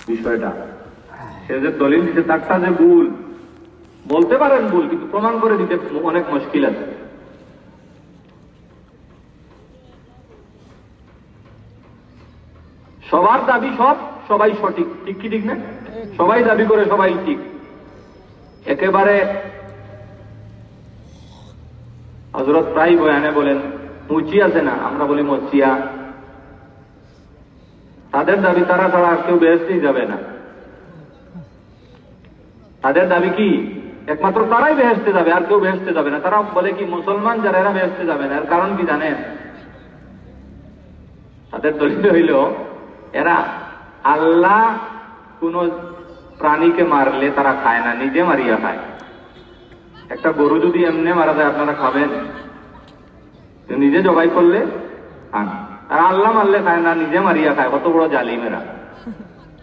বিষয়টা। সে যে দলিল দিতে তারটা যে ভুল, বলতে পারেন ভুল, কিন্তু প্রমাণ করে দিতে অনেক মুশকিল আছে। সবার দাবি সবাই সঠিক, ঠিক কি ঠিক না? সবাই দাবি করে সবাই ঠিক। একেবারে হযরত প্রায় বয়ানে বলেন, মুচি আছে না, আমরা বলি মচিয়া, তাদের দাবি তারা ছাড়া আর কেউ বেহেশতেই যাবে না। তাদের দাবি কি? একমাত্র তারাই বেহেশতে যাবে, আর কেউ বেহেশতে যাবে না। তারা বলে কি, মুসলমান যারা এরা বেহেশতে যাবে না। এর কারণ কি জানেন? তাদের দলিল হইল, এরা আল্লাহ কোন প্রাণীকে মারলে তারা খায় না, নিজে মারিয়া খায়। একটা গরু যদি এমনি মারা যায়, আপনারা খাবেন? নিজে জবাই করলে খান। আর আল্লাহ মারলে খায় না, নিজে মারিয়া খায়। কত বড় জালিমেরা!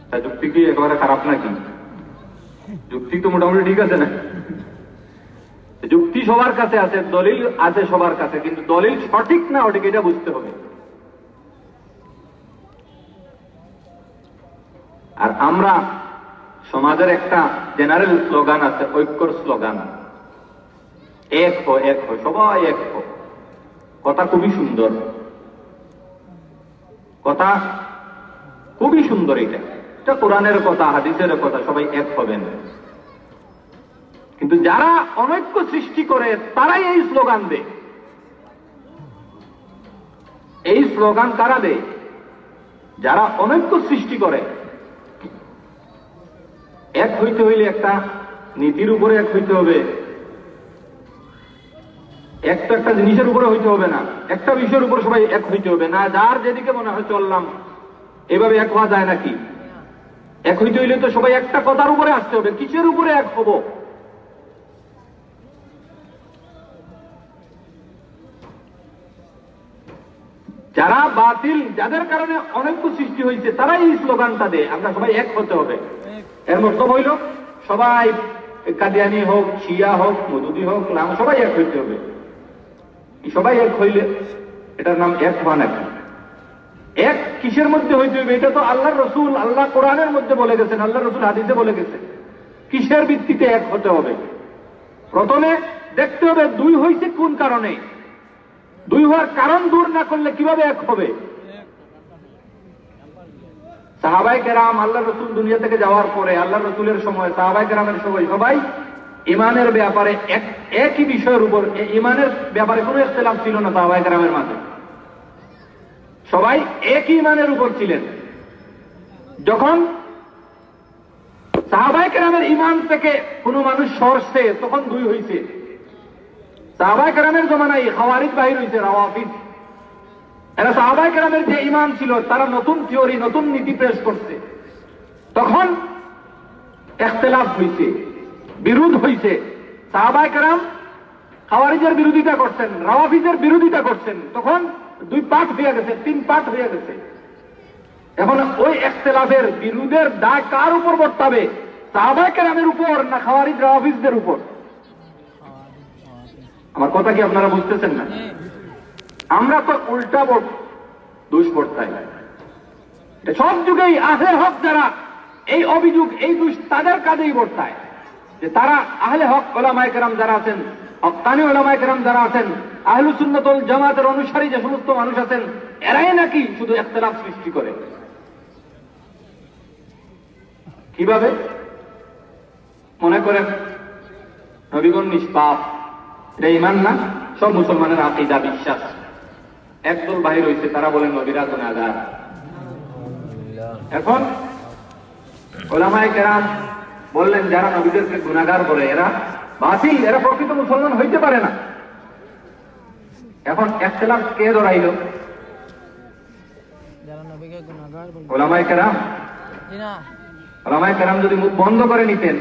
তা যুক্তি কি একেবারে খারাপ নাকি? যুক্তি তো মোটামুটি ঠিক আছে না? যুক্তি সবার কাছে আছে, দলিল আছে সবার কাছে, কিন্তু দলিল সঠিক না ওটিকে এটা বুঝতে হবে। আর আমরা সমাজের একটা জেনারেল স্লোগান আছে, ঐক্যর স্লোগান, এক হো, এক হো, সবাই এক হো। কথা খুবই সুন্দর, কথা খুবই সুন্দর। এটা কোরআনের কথা, হাদিসের কথা, সবাই এক হবেন। কিন্তু যারা অনৈক্য সৃষ্টি করে তারাই এই স্লোগান দেয়। এই স্লোগান কারা দেয়? যারা অনৈক্য সৃষ্টি করে। এক হইতে হইলে একটা নীতির উপরে এক হইতে হবে, একটা জিনিসের উপরে হইতে হবে না, একটা বিষয়ের উপর সবাই এক হইতে হবে না। যার যেদিকে মনে হয় চললাম, এভাবে এক হওয়া যায় নাকি? এক হইতে হইলে তো সবাই একটা কথার উপরে আসতে হবে। কিসের উপরে এক হব? যারা বাতিল, যাদের কারণে অনৈক্য সৃষ্টি হয়েছে, তারাই এই স্লোগানটা দেয়, আমরা সবাই এক হতে হবে। এর মতলব হইল সবাই, কাদিয়ানি হোক, শিয়া হোক, মদুদি হোক, লাম, সবাই এক হইতে হবে। সবাই এক হইলে এটার নাম এক হওয়া নাকি? এক কিসের মধ্যে হইতে হবে? এটা তো আল্লাহ রসুল, আল্লাহ কোরআনের মধ্যে বলে গেছেন, আল্লাহ রসুল হাদিসে বলে গেছেন। কিসের ভিত্তিতে এক হতে হবে? প্রথমে দেখতে হবে দুই হইছে কোন কারণে। দুই হওয়ার কারণ দূর না করলে কিভাবে এক হবে? সাহাবায়ে কেরাম, আল্লাহ রসুল দুনিয়া থেকে যাওয়ার পরে, আল্লাহ রসুলের সময়, সাহাবায়ে কেরামের সময় সবাই ইমানের ব্যাপারে একই বিষয়ের উপর, ইমানের ব্যাপারে কোনো ইখতিলাফ ছিল না সাহাবায়ে কেরামের মাঝে। সবাই একই ইমানের উপর ছিলেন। যখন সাহাবায়ে কেরামের ইমান থেকে কোনো মানুষ সরছে, তখন দুই হইছে। সাহাবায়ে কেরামের জমানায় খাওয়ারিজ বাহির হইছে, রাওয়াফিজ। এরা সাহাবায়ে কেরামের যে ইমান ছিল, তারা নতুন থিওরি, নতুন নীতি পেশ করছে। তখন ইখতিলাফ হইছে, বিরোধ হইছে। সাহাবায়ে কেরাম খাওয়ারিজের বিরোধিতা করছেন, রাওয়াফিজের বিরোধিতা করছেন। তখন দুই পার্ট হয়ে গেছে, তিন পার্ট হয়ে গেছে। এখন ওই ইখতিলাফের বিরোধের দায় কার উপর বর্তাবে? সাহাবায়ে কেরামের উপর না খাওয়ারিজ রাওয়াফিজদের উপর? আমার কথা কি আপনারা বুঝতেছেন না? আমরা তো উল্টা দোষ বর্তাই। সব যুগেই আহলে হক যারা, এই অভিযোগ, এই দোষ তাদের কাজেই বর্তায়, যে তারা আহলে হক উলামায়ে কেরাম যারা আছেন, হক্কানি উলামায়ে কেরাম যারা আছেন, আহলুস সুন্নাত ওয়াল জামাতের অনুসারী যে সমস্ত মানুষ আছেন, এরাই নাকি শুধু ইখতিলাফ সৃষ্টি করে। কিভাবে? মনে করেন নবীগণ নিষ্পাপ, এটা ঈমান না? সব মুসলমানের আকীদা, বিশ্বাস। একদল বাহির হইছে, তারা বলেন নবীরা গুনাহগার। এখন উলামায়ে কেরাম বললেন, যারা নবীদেরকে গুনাহগার বলে এরা বাতিল, এরা প্রকৃত মুসলমান হইতে পারে না। এখন ইখতিলাফ কে ধরাইল? উলামায়ে কেরাম। উলামায়ে কেরাম যদি মুখ বন্ধ করে নিতেন,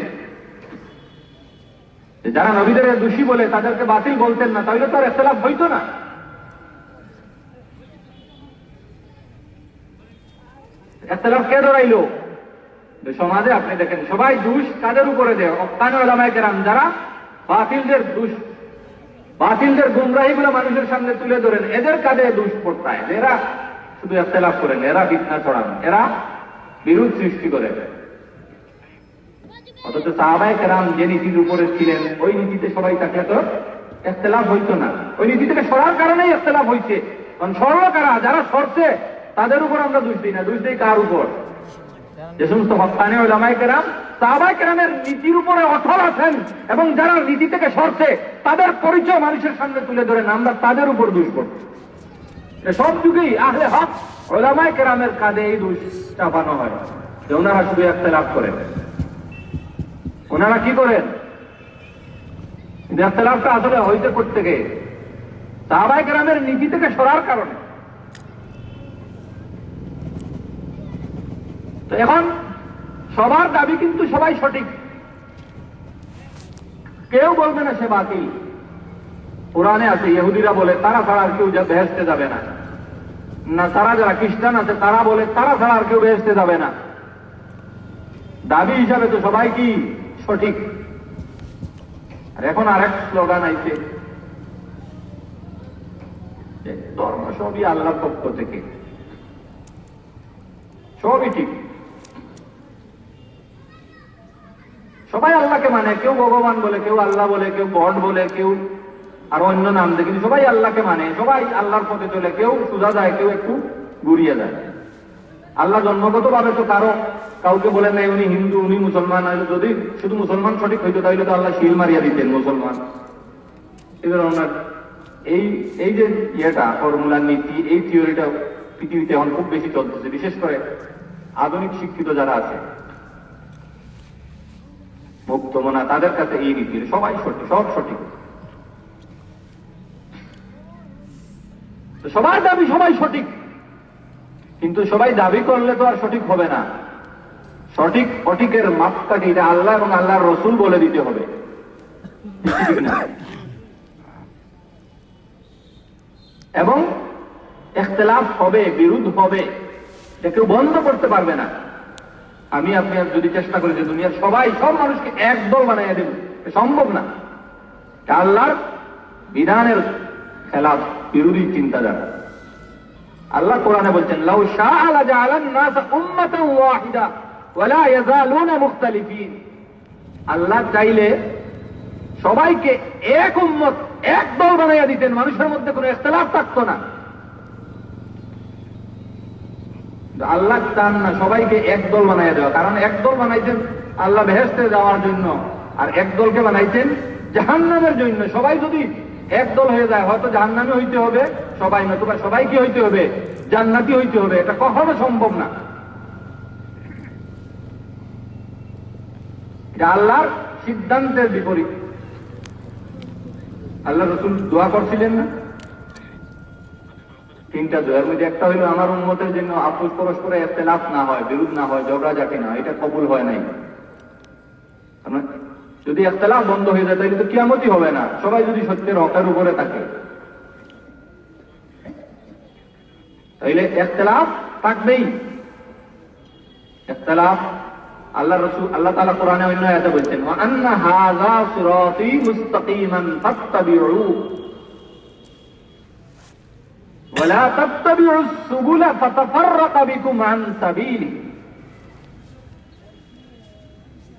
যারা নবীদের দোষী বলে তাদেরকে বাতিল বলতেন না, তাহলে তো আর ইখতিলাফ হইতো না। ইখতিলাফ কে ধরাইল? সমাজে আপনি দেখেন সবাই দোষ কাদের উপরে দেয়? হক্কানি উলামায়ে কেরাম যারা বাতিলদের দোষ, বাতিলদের গুমরাহিগুলো মানুষের সামনে তুলে ধরেন, এদের কাঁধে দোষ পড়তায়। এরা শুধু ইখতিলাফ করেন, এরা ফিতনা ছড়ান, এরা বিরোধ সৃষ্টি করে। অথচ সাহাবায়ে কেরাম যে নীতির উপরে ছিলেন ওই নীতিতে সবাই থাকলে তো ইখতিলাফ হইতো না। ওই নীতি থেকে সরার কারণেই ইখতিলাফ হয়েছে। কারণ সরল কারা, যারা সরছে তাদের উপর আমরা দোষ দিই না, দোষ দিই কার উপর? যে সমস্ত হক্কানি উলামায়ে কেরাম সাহাবায়ে কেরামের নীতির উপরে অটল আছেন এবং যারা নীতি থেকে সরছে তাদের পরিচয় মানুষের সামনে তুলে ধরেন, আমরা তাদের উপর দোষ করছি। সব যুগেই আহলে হক উলামায়ে কেরামের কাঁধে এই দোষ চাপানো হয় যে ওনারা শুধু ইখতিলাফ করেন। ওনারা কি করেন? ইখতিলাফটা আসলে হইতে করতে গিয়ে সাহাবায়ে কেরামের নীতি থেকে সরার কারণে। তো এখন সবার দাবি কিন্তু সবাই সঠিক, কেউ বলবে না সে বাতিল। কোরআনে আছে ইহুদিরা বলে তারা ছাড়া আর কেউ বেহেশতে যাবে না, না তারা যারা খ্রিস্টান আছে তারা বলে তারা ছাড়া আর কেউ বেহেশতে যাবে না। দাবি হিসাবে তো সবাই কি সঠিক। আর এখন আরেক স্লোগান আইছে, ধর্ম সবই আল্লাহর পক্ষ থেকে, সবই ঠিক, সবাই আল্লাহকে মানে। কেউ ভগবান বলে, কেউ আল্লাহ বলে, কেউ গড বলে, কেউ আরো অন্য নাম দেয়, কিন্তু সবাই আল্লাহকে মানে, সবাই আল্লাহর পথে চলে। কেউ সোজা যায়, কেউ একটু ঘুরিয়ে যায়। আল্লাহ জন্মগত ভাবে তো কাউকে বলে নাই উনি হিন্দু উনি মুসলমান। যদি শুধু মুসলমান সঠিক হইতো তাহলে তো আল্লাহ শিল মারিয়া দিতেন মুসলমান। এবার ওনার এই যে ইয়েটা ফর্মুলার নীতি, এই থিওরিটা পৃথিবীতে এখন খুব বেশি চলতেছে, বিশেষ করে আধুনিক শিক্ষিত যারা আছে মুক্তমনা, তাদের কাছে এই নীতি সবাই সঠিক, সব সঠিক। সবার দাবি সবাই সঠিক, কিন্তু সবাই দাবি করলে তো আর সঠিক হবে না। সঠিক অঠিকের মাপকাঠি এটা আল্লাহ এবং আল্লাহর রসুল বলে দিতে হবে। এবং ইখতিলাফ হবে, বিরোধ হবে, এটা কেউ বন্ধ করতে পারবে না। আমি আপনি যদি চেষ্টা করি যে দুনিয়ার সবাই সব মানুষকে এক দল বানাইয়া দেব, সম্ভব না। আল্লাহর বিধানের খেলাফ, বিরোধী চিন্তাধারা। আল্লাহ কোরআনে বলছেন লাউ শাআ লাজাআলান নাস উম্মাতান ওয়াহিদা ওয়া লা ইয়াযালুনা মুখতালিফিন। আল্লাহ চাইলে সবাইকে এক উম্মত, এক দল বানাইয়া দিতেন, মানুষের মধ্যে কোনো ইখতিলাফ থাকতো না। আল্লাহ চান না সবাইকে এক দল বানাইয়া দেওয়া, কারণ এক দল বানাইছেন আল্লাহ বেহেশতে যাওয়ার জন্য, আর এক দলকে বানাইছেন জাহান্নামের জন্য। সবাই যদি এক দল হয়ে যায়, হয়তো জাহান্নামী হইতে হবে সবাই, নতুবা সবাই কি হইতে হবে? জান্নাতি হইতে হবে। এটা কখনো সম্ভব না। এটা আল্লাহর সিদ্ধান্তের বিপরীত। আল্লাহ রাসূল দোয়া করছিলেন না, তিনটা দোয়ার মধ্যে একটা হইল আমার উম্মতের জন্য আপোষ পরস্পরে ইখতিলাফ না হয়, বিরোধ না হয়, ঝগড়াঝাটি না হয়। এটা কবুল হয় নাই। যদি ইখতিলাফ বন্ধ হয়ে যায় তাহলে তো কিয়ামতই হবে না, সবাই যদি সত্যের হকের উপরে থাকে। তাইলে ইখতিলাফ থাকবেই। ইখতিলাফ আল্লাহ রাসূল আল্লাহ তাআলা কোরআনে অন্য আয়াতে বলেছেন ওয়া আন্না হাযা সিরাতী মুস্তাকিমান ফাত্তাবিউ ওয়া লা তাত্তাবিউস সুবুলা ফাতাফাররাকা বিকুম আন সাবিলি।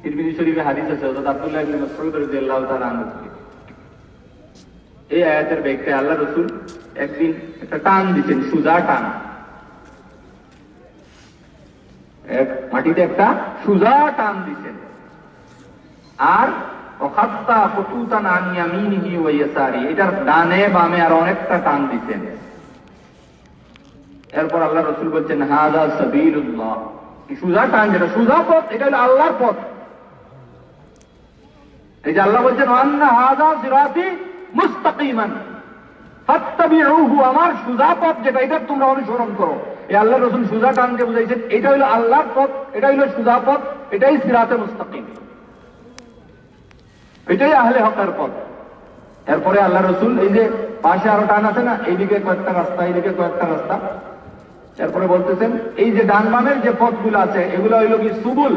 তিরমিজি শরীফে হাদিস আছে, হযরত আব্দুল্লাহ ইবনে মাসউদ রাদিয়াল্লাহু তাআলা আনহু। এই আয়াতের ব্যাখ্যায় আল্লাহ রাসূল একদিন একটা টান দিতেন, সুজা টান, মাটিতে একটা সুজা টান দিতেন। আর ওয়াখাত্তা ফুতুতান আন ইয়ামিনিহি ওয়া ইয়াসারি, এটার ডানে বামে আর অনেকটা টান দিতেন। এরপর আল্লাহ রাসূল বলছেন হাযা সাবিলুল্লাহ, এই সুজা টান যেটা সুজা পথ, এটা হলো আল্লাহর পথ। এই যে আল্লাহ বলছেন আন্না হাযা সিরাতী মুস্তাকিমান ফাত্তাবিউহু, আমার সুজা পথ যেটা, এটা তোমরা অনুসরণ করো। এই আল্লাহ রাসূল সুজা টানকে বুঝাইছেন এটা হলো আল্লাহর পথ, এটা হলো সুজা পথ, এটাই সিরাতে মুস্তাকিম, এটাই আহলে হকের পথ। এরপরে আল্লাহ রাসূল এই যে পাশে আরো টান আছে না, এইদিকে কয়েকটা রাস্তা, এইদিকে কয়েকটা রাস্তা, এরপরে বলতেছেন এই যে ডান বামের যে পথগুলো আছে এগুলো হইল কি সুবুল।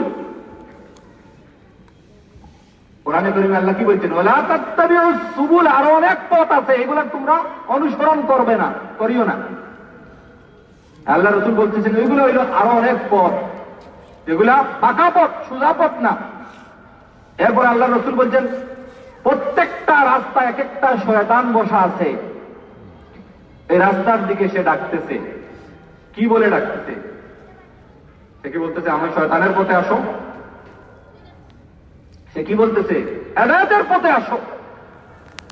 কোরআনে কারীমে আল্লাহ কি বলছেন ওয়ালা তাত্তাবিউস সুবুল, আরো অনেক পথ আছে, এগুলো তোমরা অনুসরণ করবে না, করিও না। আল্লাহ রাসূল বলতেছেন ওইগুলো হইল আরো অনেক পথ, যেগুলা পাকা পথ, সোজা পথ না। এরপর আল্লাহ রসুল বলছেন প্রত্যেকটা রাস্তা এক একটা শয়তান বসা আছে, এই রাস্তার দিকে সে ডাকতেছে। কি বলে ডাকতেছে? সে কি বলতেছে আমি শয়তানের পথে আসো? সে কি বলতেছে হেদায়েতের পথে আসো।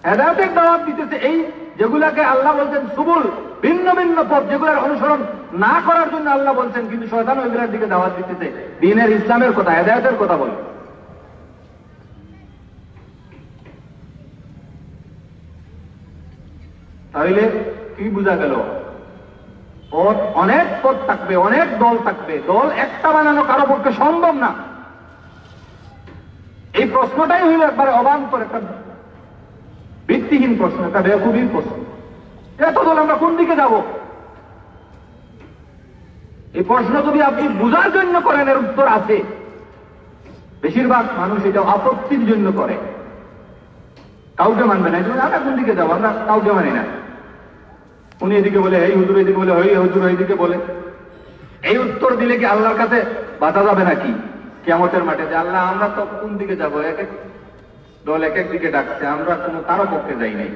হেদায়েতের দাওয়াত দিতেছে, এই যেগুলাকে আল্লাহ বলছেন সুবুল, ভিন্ন ভিন্ন পথ, যেগুলোর অনুসরণ না করার জন্য আল্লাহ বলছেন, কিন্তু শয়তান ওইগুলোর দিকে দাওয়াত দিতেছে, দ্বীনের ইসলামের কথা, হেদায়েতের কথা বলে। তাহলে কি বোঝা গেল? পথ অনেক পথ থাকবে, অনেক দল থাকবে, দল একটা বানানো কারো পক্ষে সম্ভব না। এই প্রশ্নটাই হইল একবারে অবান্তর, একটা ভিত্তিহীন প্রশ্ন, একটা বেকুবির প্রশ্ন। এত দল আমরা কোন দিকে যাব? এই প্রশ্ন যদি আপনি বুঝার জন্য করেন, এর উত্তর আছে। বেশিরভাগ মানুষ এটা আপত্তির জন্য করে, কাউকে মানবে না। আমরা কোন দিকে যাবো? আমরা কাউকে মানি না। উনি এদিকে বলে, এই হুজুর এদিকে বলে, ওই হুজুর ওইদিকে বলে। এই উত্তর দিলে কি আল্লাহর কাছে বাধা যাবে নাকি কিয়ামতের মাঠে? যে আল্লাহ আমরা তো কোন দিকে যাবো? এক এক দল এক এক দিকে ডাকছে, আমরা কোনো কারো পক্ষে যাই নাই।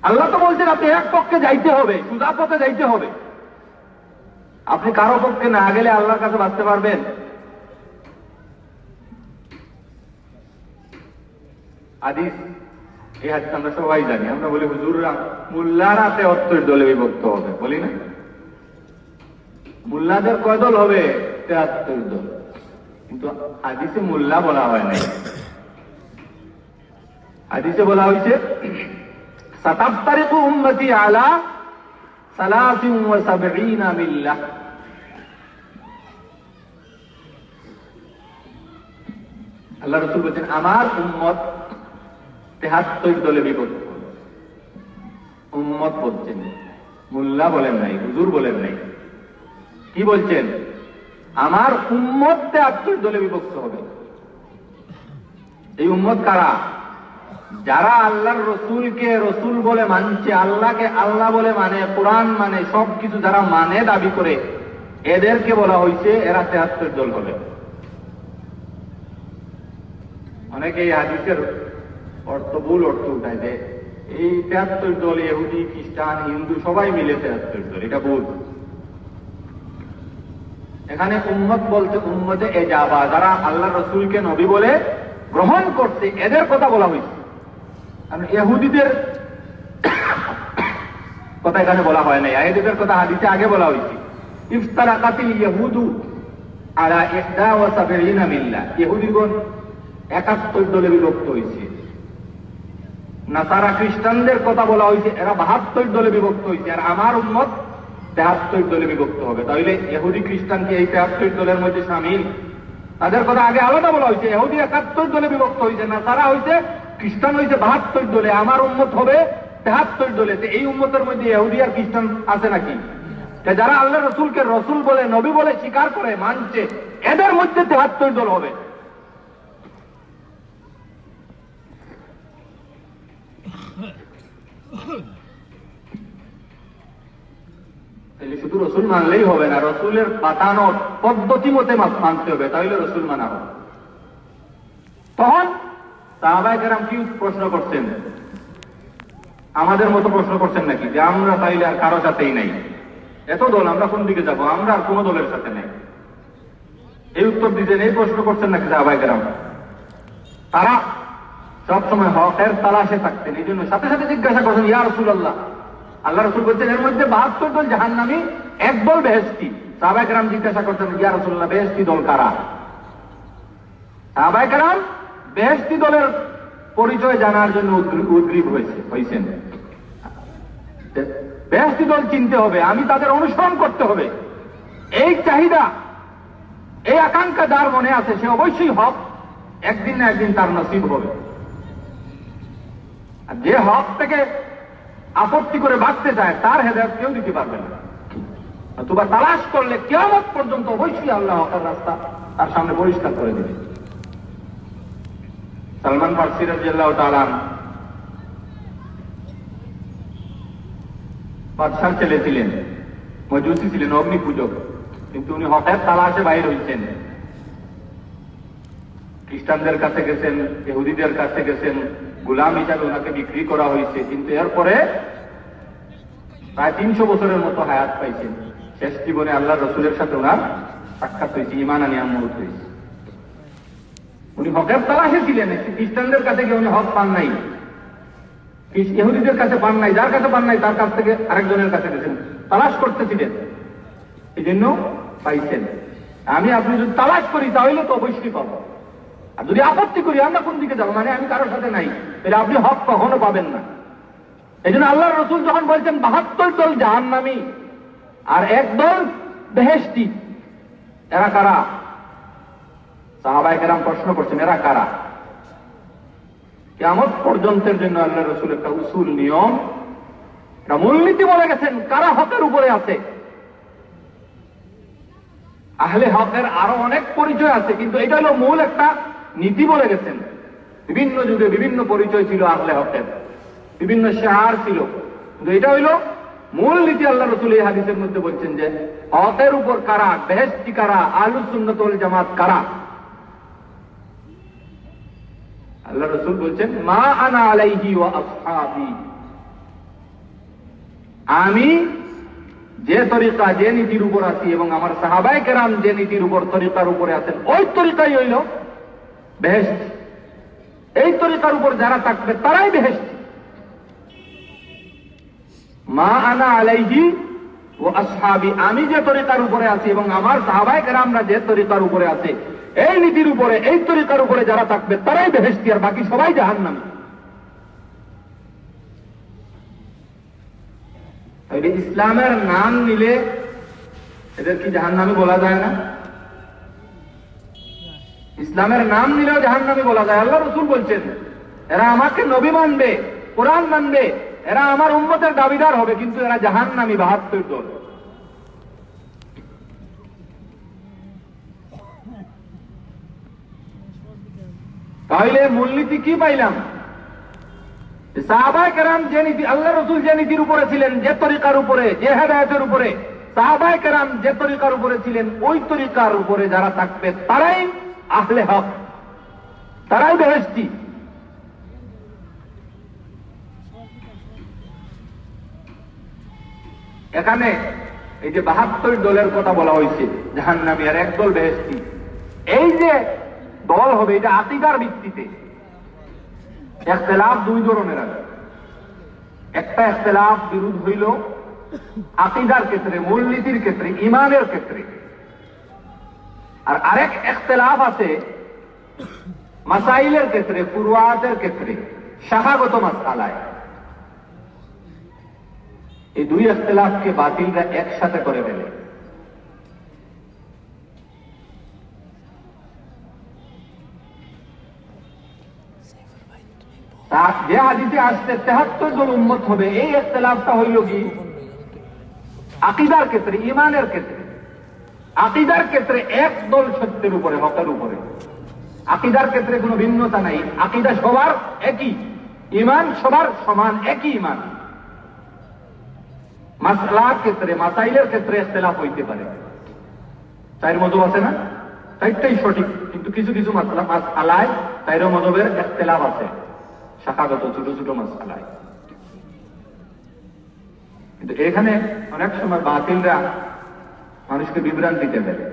আল্লাহ তো বলছেন আপনি এক পক্ষে যাইতে হবে, সোজা পথে যাইতে হবে। আপনি কারো পক্ষে না গেলে আল্লাহর কাছে বাঁচতে পারবেন? হাদিস, এই হাদিস আমরা সবাই জানি। আমরা বলি হুজুররা মুল্লারা 73 দলে বিভক্ত হবে, বলি না? মুল্লাদের কয় দল হবে? 73 দল। কিন্তু হাদিসে মুল্লা বলা হয় নাই। হাদিসে বলা হয়েছে সাতাফতারিকু উম্মতি আলা 73 মিল্লাহ। আল্লাহ রাসূল বলেন আমার উম্মত 73 দলে বিভক্ত। উম্মত বলছেন, মুল্লা বলেন নাই, হুজুর বলেন নাই। কি বলছেন? আমার উম্মত 73 দলে বিভক্ত হবে। এই উম্মত কারা? যারা আল্লাহর রসুলকে রসুল বলে মানছে, আল্লাহকে আল্লাহ বলে মানে, কোরআন মানে, সবকিছু যারা মানে দাবি করে, এদেরকে বলা হয়েছে এরা 73 দল হবে। অনেকে এই হাদিসের অর্থ ভুল অর্থ উঠায় দেয়, এই 73 দল ইহুদি, খ্রিস্টান, হিন্দু সবাই মিলে 73 দল। এটা ভুল। এখানে উম্মত বলতে উম্মতে এজাবা, যারা আল্লাহ রসুলকে নবী বলে গ্রহণ করছে, এদের কথা বলা হয়েছে। কারণ ইহুদিদের কথা এখানে বলা হয় নাই, ইহুদিদের কথা হাদিসে আগে বলা হয়েছে। ইফতারাকাতিল ইহুদু আলা 71 মিল্লাহ। ইহুদিগণ 71 দলে বিভক্ত হয়েছে। নাসারা খ্রিস্টানদের কথা বলা হয়েছে, এরা 72 দলে বিভক্ত হয়েছে। আর আমার উম্মত 73 দলে বিভক্ত হবে। তাহলে ইহুদি খ্রিস্টানকে এই 73 দলের মধ্যে শামিল? তাদের কথা আগে আলাদা বলা হয়েছে। ইহুদি 71 দলে বিভক্ত হয়েছে, নাসারা হয়েছে, খ্রিস্টান হয়েছে 72 দলে। আমার উম্মত হবে 73 দলে। এই উম্মতের মধ্যে ইহুদি আর খ্রিস্টান আছে নাকি? যারা আল্লাহ রসুলকে রসুল বলে, নবী বলে স্বীকার করে, মানছে, এদের মধ্যে 73 দল হবে। শুধু রসুল মানলেই হবে না, রসুলের পাঠানো পদ্ধতি মতে মানতে হবে, তাহলে রসুল মানা হবে। তখন সাহাবায়ে কেরাম কি প্রশ্ন করছেন? আমাদের মতো প্রশ্ন করছেন নাকি যে আমরা তাইলে আর কারো সাথেই নাই, এত দল, আমরা কোন দিকে যাব? আমরা আর কোন দলের সাথে নেই। এই উত্তর দিতেন, এই প্রশ্ন করছেন নাকি সাহাবায়ে কেরাম? তারা সবসময় হকের তালাশে থাকতেন, এই জন্য সাথে সাথে জিজ্ঞাসা করছেন, ইয়া রাসূলুল্লাহ, আল্লাহ রসুল বলছেন এর মধ্যে 72 দল জাহান্নামী, এক দল বেহেশতি। সাহাবায়ে কেরাম জিজ্ঞাসা করছেন, ইয়া রাসূলুল্লাহ, বেহেশতি দল কারা? সাহাবায়ে কেরাম বেহেশতি দলের পরিচয় জানার জন্য উদ্গ্রীব হয়েছেন। বেহেশতি দল চিনতে হবে, আমি তাদের অনুসরণ করতে হবে। এই চাহিদা, এই আকাঙ্ক্ষা যার মনে আছে, সে অবশ্যই হক একদিন না একদিন তার নসিব হবে। আর যে হক থেকে আপত্তি করে বাঁচতে চায়, তার হেদায়েত কেউ দিতে পারবে না। অথবা তালাশ করলে কিয়ামত পর্যন্ত অবশ্যই আল্লাহ হকের রাস্তা তার সামনে পরিষ্কার করে দেবে। সালমান ফারসি রাদিয়াল্লাহু তাআলা বাদশার ছেলে ছিলেন, মজুসি ছিলেন, অগ্নি পূজক। কিন্তু উনি হকের তালাশে বাইর হয়েছেন। খ্রিস্টানদের কাছে গেছেন, ইহুদিদের কাছে গেছেন, গোলাম হিসাবে ওনাকে বিক্রি করা হয়েছে, কিন্তু এরপরে প্রায় 300 বছরের মতো হায়াত পাইছেন। শেষ জীবনে আল্লাহ রসুলের সাথে ওনার সাক্ষাৎ হয়েছে, ঈমান আনিয়া মওত হয়েছে। উনি হকের তালাশে ছিলেন, খ্রিস্টানদের কাছে গিয়ে উনি হক পান নাই, ইহুদিদের কাছে পান নাই, যার কাছে পান নাই তার কাছ থেকে আরেকজনের কাছে গেছেন, তালাশ করতেছিলেন, এই জন্য পাইছেন। আমি আপনি যদি তালাশ করি তাহলে তো অবশ্যই পাবো, আর যদি আপত্তি করি আমরা কোন দিকে যাবো, মানে আমি কারোর সাথে নাই, তাহলে আপনি হক কখনো পাবেন না। এই জন্য আল্লাহ রসুল যখন বলছেন 72 দল জাহান্নামী আর 1 দল বেহেশতি, এরা কারা? সাহাবায়ে কেরাম প্রশ্ন করছেন, এরা কারা? কিয়ামত পর্যন্তের জন্য আল্লাহ রসুল একটা উসুল, নিয়ম, একটা মূলনীতি বলে গেছেন কারা হকের উপরে আছে। আহলে হকের আরো অনেক পরিচয় আছে, কিন্তু এটা হলো মূল একটা নীতি বলে গেছেন। বিভিন্ন যুগে বিভিন্ন পরিচয় ছিল আহলে হকের, বিভিন্ন শাআর ছিল, কিন্তু এটা হইল মূল নীতি। আল্লাহ রসুল এই হাদিসের মধ্যে বলছেন যে হকের উপর কারা, বেহেশতি কারা, আহলুস সুন্নাত ওয়াল জামাত কারা। আল্লাহ রসুল বলছেন মা আনা আলাইহি ওয়া আসহাবি, আমি যে তরিকা, যে নীতির উপর আছি এবং আমার সাহাবায়ে কেরাম যে নীতির উপর, তরিকার উপরে আছেন, ওই তরিকাই হইল বেহেশত। এই তরিকার উপর যারা থাকবে তারাই বেহেশত। মা আনা আলাইহি ওয়া আসহাবি, আমি যে তরিকার উপরে আছি এবং আমার সাহাবায়ে কেরামরা যে তরিকার উপরে আছে, এই নীতির উপরে, এই তরিকার উপরে যারা থাকবে তারাই বেহেশতি, আর বাকি সবাই জাহান্নামী। ইসলামের নাম নিলে এদের কি জাহান্নামী বলা যায় না? ইসলামের নাম নিলেও জাহান্নামী বলা যায়। আল্লাহ রসুল বলছেন এরা আমাকে নবী মানবে, কোরআন মানবে, এরা আমার উম্মতের দাবিদার হবে, কিন্তু এরা জাহান্নামী 72 দল। তাহলে মূলনীতি কি পাইলাম? সাহাবায়ে কেরাম যে নীতি, আল্লাহ রসুল যে নীতির উপরে ছিলেন, যে তরিকার উপরে, যে হেদায়েতের উপরে, সাহাবায়ে কেরাম যে তরিকার উপরে ছিলেন, ওই তরিকার উপরে যারা থাকবে তারাই আহলে হক, তারাই বেহেশতি। এখানে এই যে 72 দলের কথা বলা হয়েছে জাহান্নামী আর 1 দল বেহেশতি, এই যে দল হবে এটা আকীদার ভিত্তিতে। ইখতিলাফ 2 ধরনের আছে। একটা ইখতিলাফ বিরোধ হইল আকীদার ক্ষেত্রে, মূলনীতির ক্ষেত্রে, ঈমানের ক্ষেত্রে, আর আরেক ইখতিলাফ আছে মাসাইলের ক্ষেত্রে, ফুরুআতের ক্ষেত্রে, শাখাগত মাসআলায়। এই 2 ইখতিলাফকে বাতিলরা একসাথে করে ফেলে। যে হাদিসে আসছে 73 জন উম্মত হবে, এই ইখতিলাফটা হইল কি আকীদার ক্ষেত্রে, ঈমানের ক্ষেত্রে। আকীদার ক্ষেত্রে 1 দল সত্যের উপরে, হকের উপরে। আকীদার ক্ষেত্রে কোনো ভিন্নতা নাই, আকীদা সবার একই, ঈমান সবার সমান, একই ঈমান। মাসআলার ক্ষেত্রে, মাসাইলের ক্ষেত্রে ইখতিলাফ হইতে পারে। 4 মযহব আছে না, 4টাই সঠিক, কিন্তু কিছু কিছু মাসআলায় 4 মযহবের ইখতিলাফ আছে, শাখাগত ছোট ছোট মাসআলায়। কিন্তু এখানে অনেক সময় বাতিলরা মানুষকে বিভ্রান্তিতে ফেলে।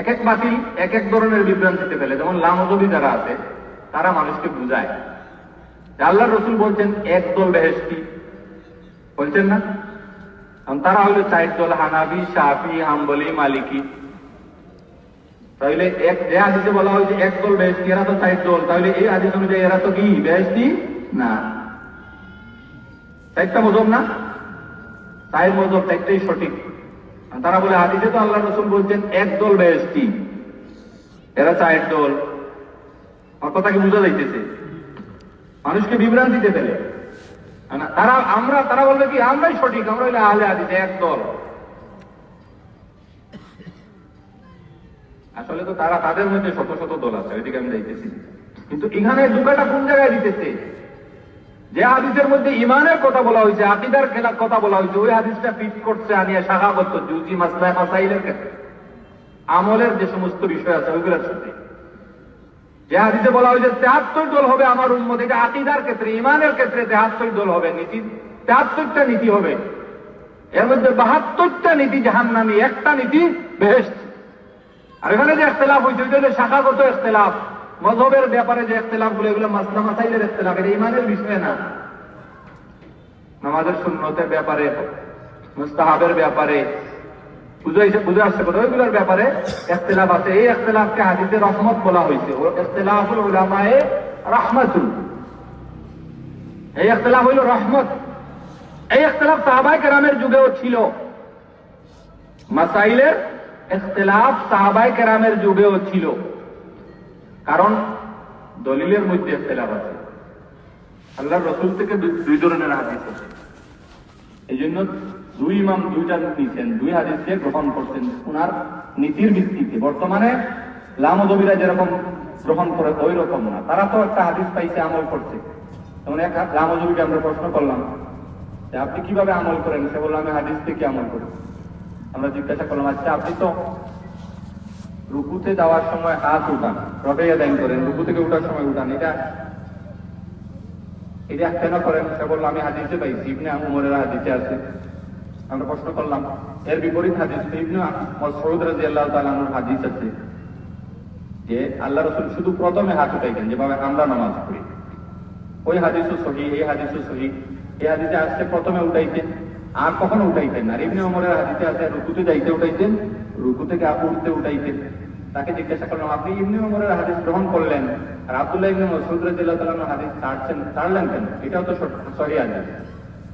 এক এক বাতিল এক এক ধরনের বিভ্রান্তিতে ফেলে। যেমন লামযবী যারা আছে তারা মানুষকে বুঝায় আল্লাহ রসুল বলছেন 1 দল বেহেশতি, বলছেন না? তারা হলো 4 দল, হানাফি, শাফি, হাম্বলি, মালিকি। তাহলে যে হাদিসে বলা হয়েছে 1 দল বেহেশতি, এরা তো 4 দল, তাহলে এই হাদিস অনুযায়ী এরা তো কি বেহেশতি না? 4টা মযহব না, 4 মযহব 4টাই সঠিক। তারা বলে হাদিসে তো আল্লাহ রসুল বলছেন 1 দল বেহেশতি, এরা 4 দল। আমার কথা কি বোঝা যাইতেছে? মানুষকে বিভ্রান্তিতে ফেলে। তারা বলবে কি আমরাই সঠিক, আমরা হইলে আহলে হাদিস, 1 দল। আসলে তো তারা, তাদের মধ্যে শত শত দল আছে, ওইদিকে আমি যাইতেছি। কিন্তু এখানে দুঃখটা কোন জায়গায় দিতেছে? যে হাদিসের মধ্যে ইমানের কথা বলা হয়েছে, আকীদার কথা বলা হয়েছে, ওই হাদিসটা ফিট করছে আনিয়া শাখাগত জুজি মাসলা মাসাইলের ক্ষেত্রে, আমলের যে সমস্ত বিষয় আছে ওইগুলোর সাথে। যে হাদিসে বলা হয়েছে 73 দল হবে আমার উম্মত, এটা আকীদার ক্ষেত্রে, ইমানের ক্ষেত্রে 73 দল হবে, নীতি 73টা নীতি হবে, এর মধ্যে 72টা নীতি জাহান্নামী, একটা নীতি বেহেশত। আর এখানে যে ইখতিলাফ হয়েছে ওইটা হলো শাখাগত ইখতিলাফ, মযহবের ব্যাপারে যে ইখতিলাফ গুলো, এগুলো মাসলা মাসাইলের ইখতিলাফ, এটা ইমানের বিষয় না। নামাজের সুন্নতের ব্যাপারে, মুস্তাহাবের ব্যাপারে, বুঝে আসছে কথা, ওইগুলোর ব্যাপারে ইখতিলাফ আছে। এই ইখতিলাফকে হাদিসে রহমত বলা হয়েছে, ও ইখতিলাফুল উলামায়ে রাহমাতুন, এই ইখতিলাফ হইল রহমত। এই ইখতিলাফ সাহাবায়ে কেরামের যুগেও ছিল, মাসাইলের ইখতিলাফ সাহাবায়ে কেরামের যুগেও ছিল, কারণ দলিলের মধ্যে ইখতিলাফ আছে। আল্লাহর রাসূল থেকে দুই ধরনের হাদিস আছে, এই জন্য দুই ইমাম দুইটা নিছেন, দুই হাদিসকে গ্রহণ করছেন ওনার নীতির ভিত্তিতে। বর্তমানে লামদবিরা যেরকম গ্রহণ করে ওই রকম না, তারা তো একটা হাদিস পাইছে, আমল করছে। যেমন এক লামদবিকে আমরা প্রশ্ন করলাম যে আপনি কিভাবে আমল করেন, সে বললো আমি হাদিস থেকে আমল করি। আমরা জিজ্ঞাসা করলাম, আচ্ছা আপনি তো রুকুতে যাওয়ার সময় হাত উঠান, রবে আদায় করেন, রুকু থেকে উঠার সময় উঠান, এটা কেন করেন? সে বললো আমি হাদিসে পাইছি, ইবনে উমরের হাদিসে আছে। আমরা প্রশ্ন করলাম এর বিপরীত হাদিস ইবনে মাসউদ রাদিয়াল্লাহু তাআলা আনহুর হাদিস আছে যে আল্লাহ রাসূল শুধু প্রথমে হাত উঠাইতেন, যেভাবে আমরা নামাজ পড়ি। ওই হাদিসও সহিহ, এই হাদিসও সহিহ। এই হাদিসে আসছে প্রথমে উঠাইতেন, আর কখনো উঠাইতেন না। ইবনে উমরের হাদিসে আছে রুকুতে যাইতে উঠাইতেন, রুকু থেকে উঠতে উঠাইতেন। তাকে জিজ্ঞাসা করলাম আপনি ইবনে উমরের হাদিস গ্রহণ করলেন, আর আব্দুল্লাহ ইবনে মাসউদ রাদিয়াল্লাহু তাআলা আনহুর হাদিস ছাড়লেন কেন? এটাও তো সহিহ হাদিস।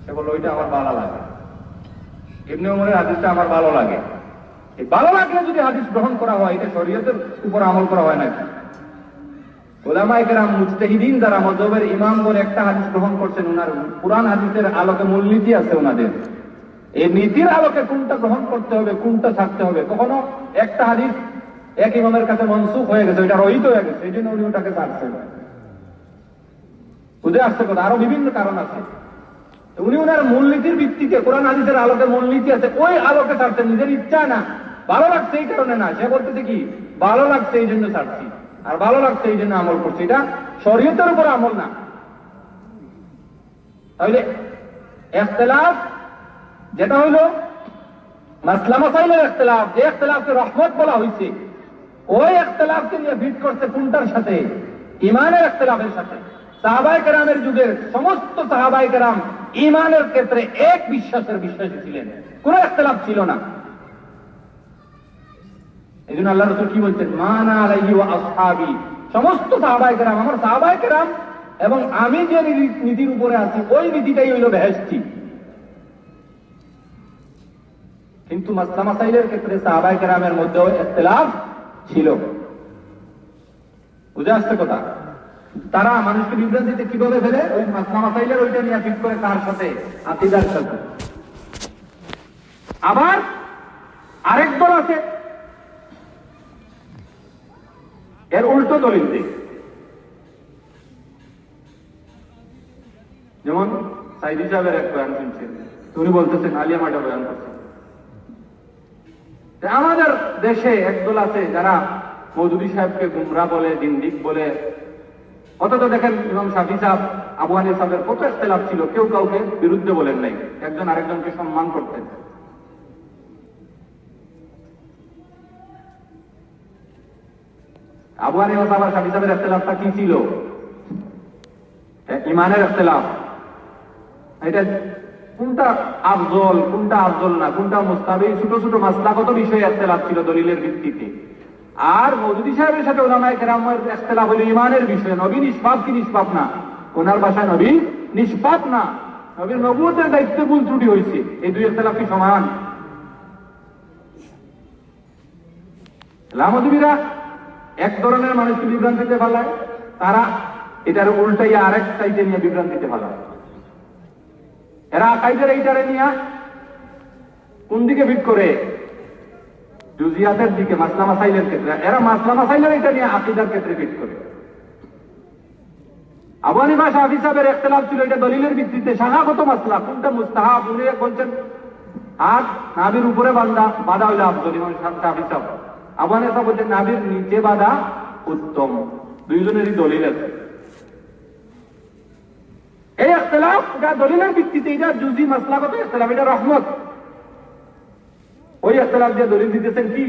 সে বলল ওইটা আমার ভালো লাগে, ইবনে উমরের হাদিসটা আমার ভালো লাগে। এই ভালো লাগলে যদি হাদিস গ্রহণ করা হয়, এটা শরীয়তের উপর আমল করা হয় নাকি? উলামায়ে কেরাম মুজতাহিদিন যারা মাযহাবের ইমামগণ একটা হাদিস গ্রহণ করছেন, ওনার কুরআন হাদিসের আলোকে মূলনীতি আছে ওনাদের, এই নীতির আলোকে কোনটা গ্রহণ করতে হবে, কোনটা ছাড়তে হবে। কখনো একটা হাদিস এক ইমামের কাছে মনসুখ হয়ে গেছে, ওইটা রহিত হয়ে গেছে, এই জন্য উনি ওটাকে ছাড়ছেন। বুঝে আসছে কথা? আরো বিভিন্ন কারণ আছে। উনি ওনার মূলনীতির ভিত্তিতে, কোরআন হাদিসের আলোকে মূলনীতি আছে, ওই আলোকে ছাড়ছেন, নিজের ইচ্ছা না, ভালো লাগছে এই কারণে না। সে বলতেছে কি ভালো লাগছে এই জন্য ছাড়ছি, আর ভালো লাগছে এই জন্য আমল করছি, এটা শরীয়তের উপর আমল না। তাহলে ইখতিলাফ যেটা হইল মাসলা মাসাইলের ইখতিলাফ, যে ইখতিলাফকে রহমত বলা হয়েছে, ওই ইখতিলাফকে নিয়ে ভিট করছে কোনটার সাথে? ইমানের ইখতিলাফের সাথে। সাহাবায়ে কেরামের যুগের সমস্ত সাহাবায়ে কেরাম ইমানের ক্ষেত্রে এক বিশ্বাসের বিশ্বাসী ছিলেন, কোন ইখতিলাফ ছিল না। এই জন্য আল্লাহ রাসূল কি বলছেন, মানা আলাইহি ওয়া আসহাবি, সমস্ত সাহাবায়ে কেরাম, আমার সাহাবায়ে কেরাম এবং আমি যে নীতির উপরে আছি ওই নীতিটাই হইল বেহেশতি। কিন্তু মাসলা মাসাইলের ক্ষেত্রে সাহাবায়ে কেরামের মধ্যেও ইখতিলাফ ছিল। বুঝে আসছে কথা? তারা মানুষকে বিভ্রান্তিতে কিভাবে ফেলে? ওই মাসলা মাসাইলের ওইটা নিয়ে ঠিক করে কার সাথে? আকীদার সাথে। আবার আরেক দল আছে এর উল্টো দলিল দেয়, যেমন সাইদি সাহেবের এক বয়ান শুনছেন, উনি বলতেছেন আলিয়া মাঠে বয়ান করছেন। আমাদের দেশে একদল আছে যারা মৌদুদী সাহেবকে গুমরা বলে, দিনদিক বলে, অথচ দেখেন ইমাম শাফি সাহেব, আবু হানিফা সাহেবের কত ইখতিলাফ ছিল, কেউ কাউকে বিরুদ্ধে বলেন নাই, একজন আরেকজনকে সম্মান করতেন। আবু হানিফা সাহেব আর শাফি সাহেবের ইখতিলাফটা কি ছিল? ইমানের ইখতিলাফ। এটা কোনটা আফজল, কোনটা আফজল না, কোনটা মুস্তাহাব, ছোট ছোট মাসলাগত বিষয়ে ইখতিলাফ ছিল দলিলের ভিত্তিতে। আর মওদুদী সাহেবের সাথে উলামায়ে কেরামের ইখতিলাফ হলো ইমানের বিষয়ে, নবী নিষ্পাপ কি নিষ্পাপ না। ওনার ভাষায় নবী নিষ্পাপ না, নবীর নবুয়তের দায়িত্বে ভুল ত্রুটি হয়েছে, এই দুই ইখতিলাফ কি সমান? লামদবিরা এক ধরনের মানুষকে বিভ্রান্তিতে ফেলায়, তারা এটার উল্টাইয়া আরেক সাইডে নিয়ে বিভ্রান্তিতে ফেলায়। এরা আকাইদের এইটারে নিয়ে কোন দিকে ফিট করে? জুজিয়াতের দিকে, মাসলা মাসাইলের ক্ষেত্রে। এরা মাসলা মাসাইলের এটা নিয়ে আকীদার ক্ষেত্রে ফিট করে। আবু হানিফা শাফি সাহেবের ইখতিলাফ ছিল এটা দলিলের ভিত্তিতে, শাখাগত মাসলা, কোনটা মুস্তাহাব। উনি বলছেন হাত নাভির উপরে বাঁধা হইলে আফজল, ইমাম শাফি সাহেব। আবু হানিফা বলছেন নাভির নিচে বাঁধা উত্তম। দুইজনেরই দলিল আছে। এই ইখতিলাফ এটা দলিলের ভিত্তিতে, এটা জুজি মাসলাগত ইখতিলাফ, এটা রহমত। ওই ইখতিলাফ দিয়ে দলিল দিতেছেন কি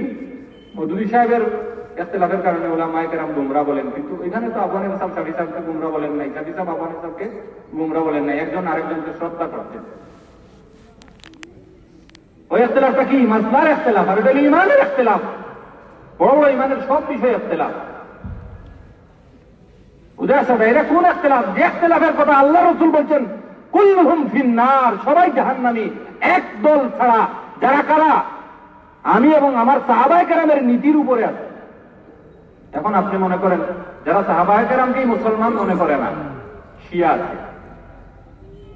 মৌদুদী সাহেবের ইখতিলাফের কারণে উলামায়ে কেরাম গুমরাহ বলেন, কিন্তু এখানে তো আবু হানিফা সাহেব শাফি সাহেবকে গুমরাহ বলেন নাই, শাফি সাহেব আবু হানিফা সাহেবকে গুমরাহ বলেন নাই, একজন আরেকজনকে শ্রদ্ধা করতেন। ওই ইখতিলাফটা কি মাসলার ইখতিলাফ, আর এটা ঈমানের ইখতিলাফ। বড় বড় ঈমানের সব বিষয়ে ইখতিলাফ। উদাহরণ এটা কোন ইখতিলাফ? যে ইখতিলাফের কথা আল্লাহ রাসূল বলছেন কুল্লুহুম ফিন্নার, সবাই জাহান্নামী এক দল ছাড়া। যারা কারা? আমি এবং আমার সাহাবায়ে কেরামের নীতির উপরে আছে। এখন আপনি মনে করেন যারা সাহাবায়ে কেরামকেই মুসলমান মনে করে না, শিয়া আছে।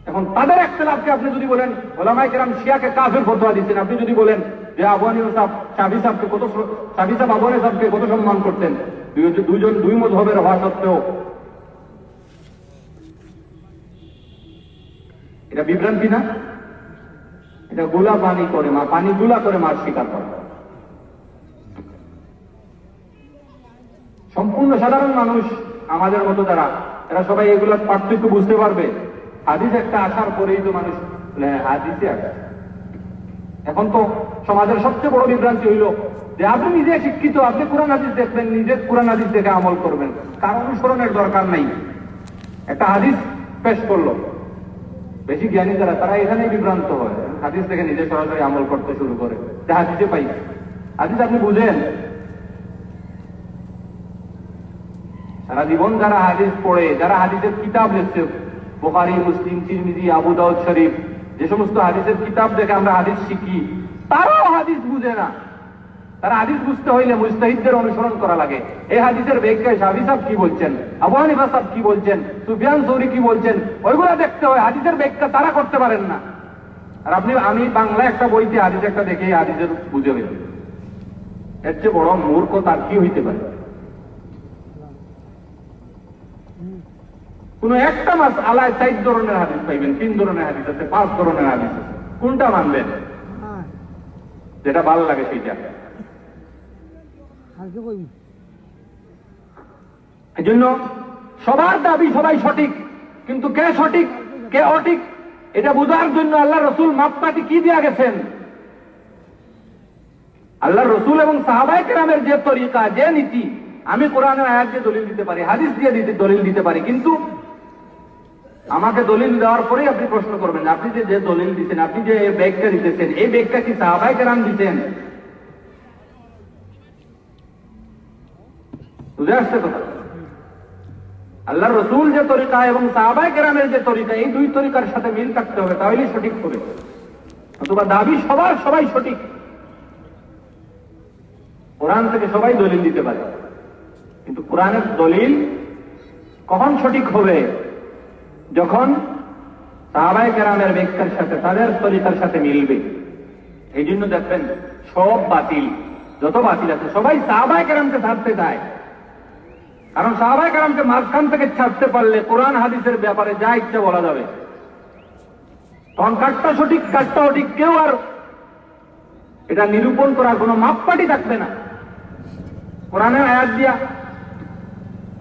এখন তাদের ইখতিলাফকে আপনি যদি বলেন উলামায়ে কেরাম শিয়াকে কাফের ফতোয়া দিচ্ছেন, আপনি যদি বলেন যে আবু হানিফা সাহেব শাফি সাহেবকে শাফি সাহেব আবু হানিফা সাহেবকে কত সম্মান করতেন, দুইজন দুই মযহবের হওয়া সত্ত্বেও, এটা বিভ্রান্তি না? এটা গোলা পানি করে পানি গুলা করে মাছ শিকার করে। সম্পূর্ণ সাধারণ মানুষ আমাদের মতো যারা, এরা সবাই এগুলোর পার্থক্য বুঝতে পারবে। হাদিস একটা আসার পরেই তো মানুষ হাদিসে আসে। এখন তো সমাজের সবচেয়ে বড় বিভ্রান্তি হইল যে আপনি নিজে শিক্ষিত, আপনি কোরআন হাদিস দেখবেন, নিজে কোরআন হাদিস দেখে আমল করবেন, কারণ অনুসরণের দরকার নাই। একটা হাদিস পেশ করলো, বেশি জ্ঞানী যারা তারা এখানেই বিভ্রান্ত হয়, হাদিস থেকে নিজে সরাসরি আমল করতে শুরু করে, যে হাদিসে পাই। হাদিস আপনি বুঝেন, সারা জীবন যারা হাদিস পড়ে, যারা হাদিসের কিতাব লিখছে, বুখারী, মুসলিম, তিরমিজি, আবু দাউদ শরীফ, যে সমস্ত হাদিসের কিতাব দেখে আমরা হাদিস শিখি, তারাও হাদিস বুঝে না। তারা হাদিস বুঝতে হইলে মুজতাহিদদের অনুসরণ করা লাগে। এই হাদিসের ব্যাখ্যায় শাফি সাহেব কি বলছেন, আবু হানিফা সাহেব কি বলছেন, সুফিয়ান সৌরি কি বলছেন, ওইগুলো দেখতে হয়। হাদিসের ব্যাখ্যা তারা করতে পারেন না। আর আমি বাংলা একটা বইতে হাদিস একটা দেখে হাদিসের বুঝে হইল, এর চেয়ে বড় মূর্খ তার কি হইতে পারে? কোন একটা মাস আলায় 4 ধরনের হাদিস পাইবেন, 3 ধরনের হাদিস আছে, 5 ধরনের হাদিস আছে। কোনটা মানবেন? যেটা ভালো লাগে সেইটা। এই জন্য সবার দাবি সবাই সঠিক, কিন্তু কে সঠিক কে অঠিক এটা বোঝার জন্য আল্লাহ রসুল মাপকাঠি কি দিয়া গেছেন। আল্লাহ রসুল এবং সাহাবায়ে কেরামের যে তরিকা, যে নীতি, আমি কোরআনের আয়াত দিয়ে দলিল দিতে পারি, হাদিস দিয়ে দলিল দিতে পারি, কিন্তু আমাকে দলিল দেওয়ার পরেই আপনি প্রশ্ন করবেন আপনি যে দলিল দিচ্ছেন, আপনি যে ব্যাখ্যা দিতেছেন, এই ব্যাখ্যা কি সাহাবায়ে কেরাম দিচ্ছেন? বুঝে আসছে কথা? আল্লাহ রসুল যে তরিকা এবং সাহাবায়ে কেরামের যে তরিকা, এই দুই তরিকার সাথে মিল থাকতে হবে, তাহলেই সঠিক হবে। অথবা দাবি সবাই সঠিক, কোরআন থেকে সবাই দলিল দিতে পারে, কিন্তু কোরআনের দলিল কখন সঠিক হবে? যখন সাহাবায়ে কেরামের ব্যাখ্যার সাথে, তাদের তরিকার সাথে মিলবে। এই জন্য দেখবেন সব বাতিল, যত বাতিল আছে সবাই সাহাবায়ে কেরামকে ছাড়তে চায়, কারণ সাহাবায়ে কেরামকে মাঝখান থেকে ছাড়তে পারলে কোরআন হাদিসের ব্যাপারে যা ইচ্ছা বলা যাবে। তখন কাটটা সঠিক কাটটা সঠিক কেউ আর এটা নিরূপণ করার কোনো মাপকাঠি থাকবে না। কোরআনের আয়াত দিয়া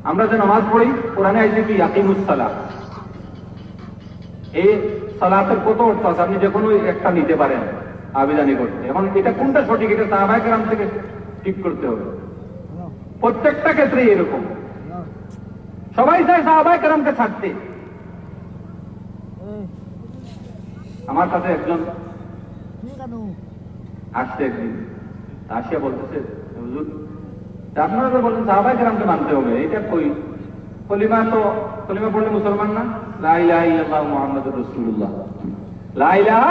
আমরা যে নামাজ পড়ি, কোরআনে আইছে কি আকিমুস সালাহ, এই সালাতের কত অর্থ আছে, আপনি যে কোনো একটা নিতে পারেন আবেদনী করতে। এখন এটা কোনটা সঠিক, এটা সাহাবায়ে কেরাম থেকে ঠিক করতে হবে। প্রত্যেকটা ক্ষেত্রে এরকম, সবাই চায় সাহাবায়ে কেরামকে ছাড়তে। আমার কাছে একজন আসছে একদিন, আসিয়া বলতেছে হুজুর আপনারা তো বলেন সাহাবায়ে কেরামকে মানতে হবে, এটা কই? কলিমা পড়লে মুসলমান না? লা ইলাহা ইল্লাল্লাহ মুহাম্মাদুর রাসূলুল্লাহ, লা ইলাহা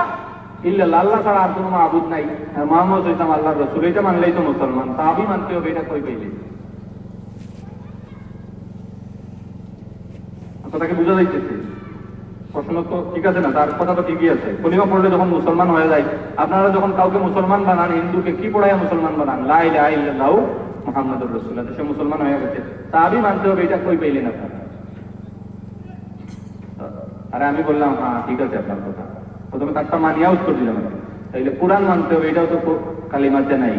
ইল্লাল্লাহ, আল্লাহ ছাড়া আর কোনো মাবুদ নাই, আর মুহাম্মদ হইতাম আল্লাহর রাসূল, এটা মানলেই তো মুসলমান। সাহাবী মানতে হবে, এটা কই পাইলে? কথাকে বোঝা যাইতেছে? প্রশ্ন তো ঠিক আছে না? তার কথা তো ঠিকই আছে। কলিমা পড়লে যখন মুসলমান হয়ে যায়, আপনারা যখন কাউকে মুসলমান বানান, হিন্দুকে কি পড়াইয়া মুসলমান বানান? লা ইলাহা ইল্লাল্লাহ মুহাম্মাদুর রাসূলুল্লাহ, সে মুসলমান হয়ে গেছে। সাহাবী মানতে হবে, এটা কই পাইলেন আপনারা? আরে আমি বললাম হ্যাঁ ঠিক আছে আপনার কথা, প্রথমে তারটা মানিয়া উত্তর দিলাম। তাইলে কোরআন মানতে হবে, এটাও তো কালিমাতে নাই।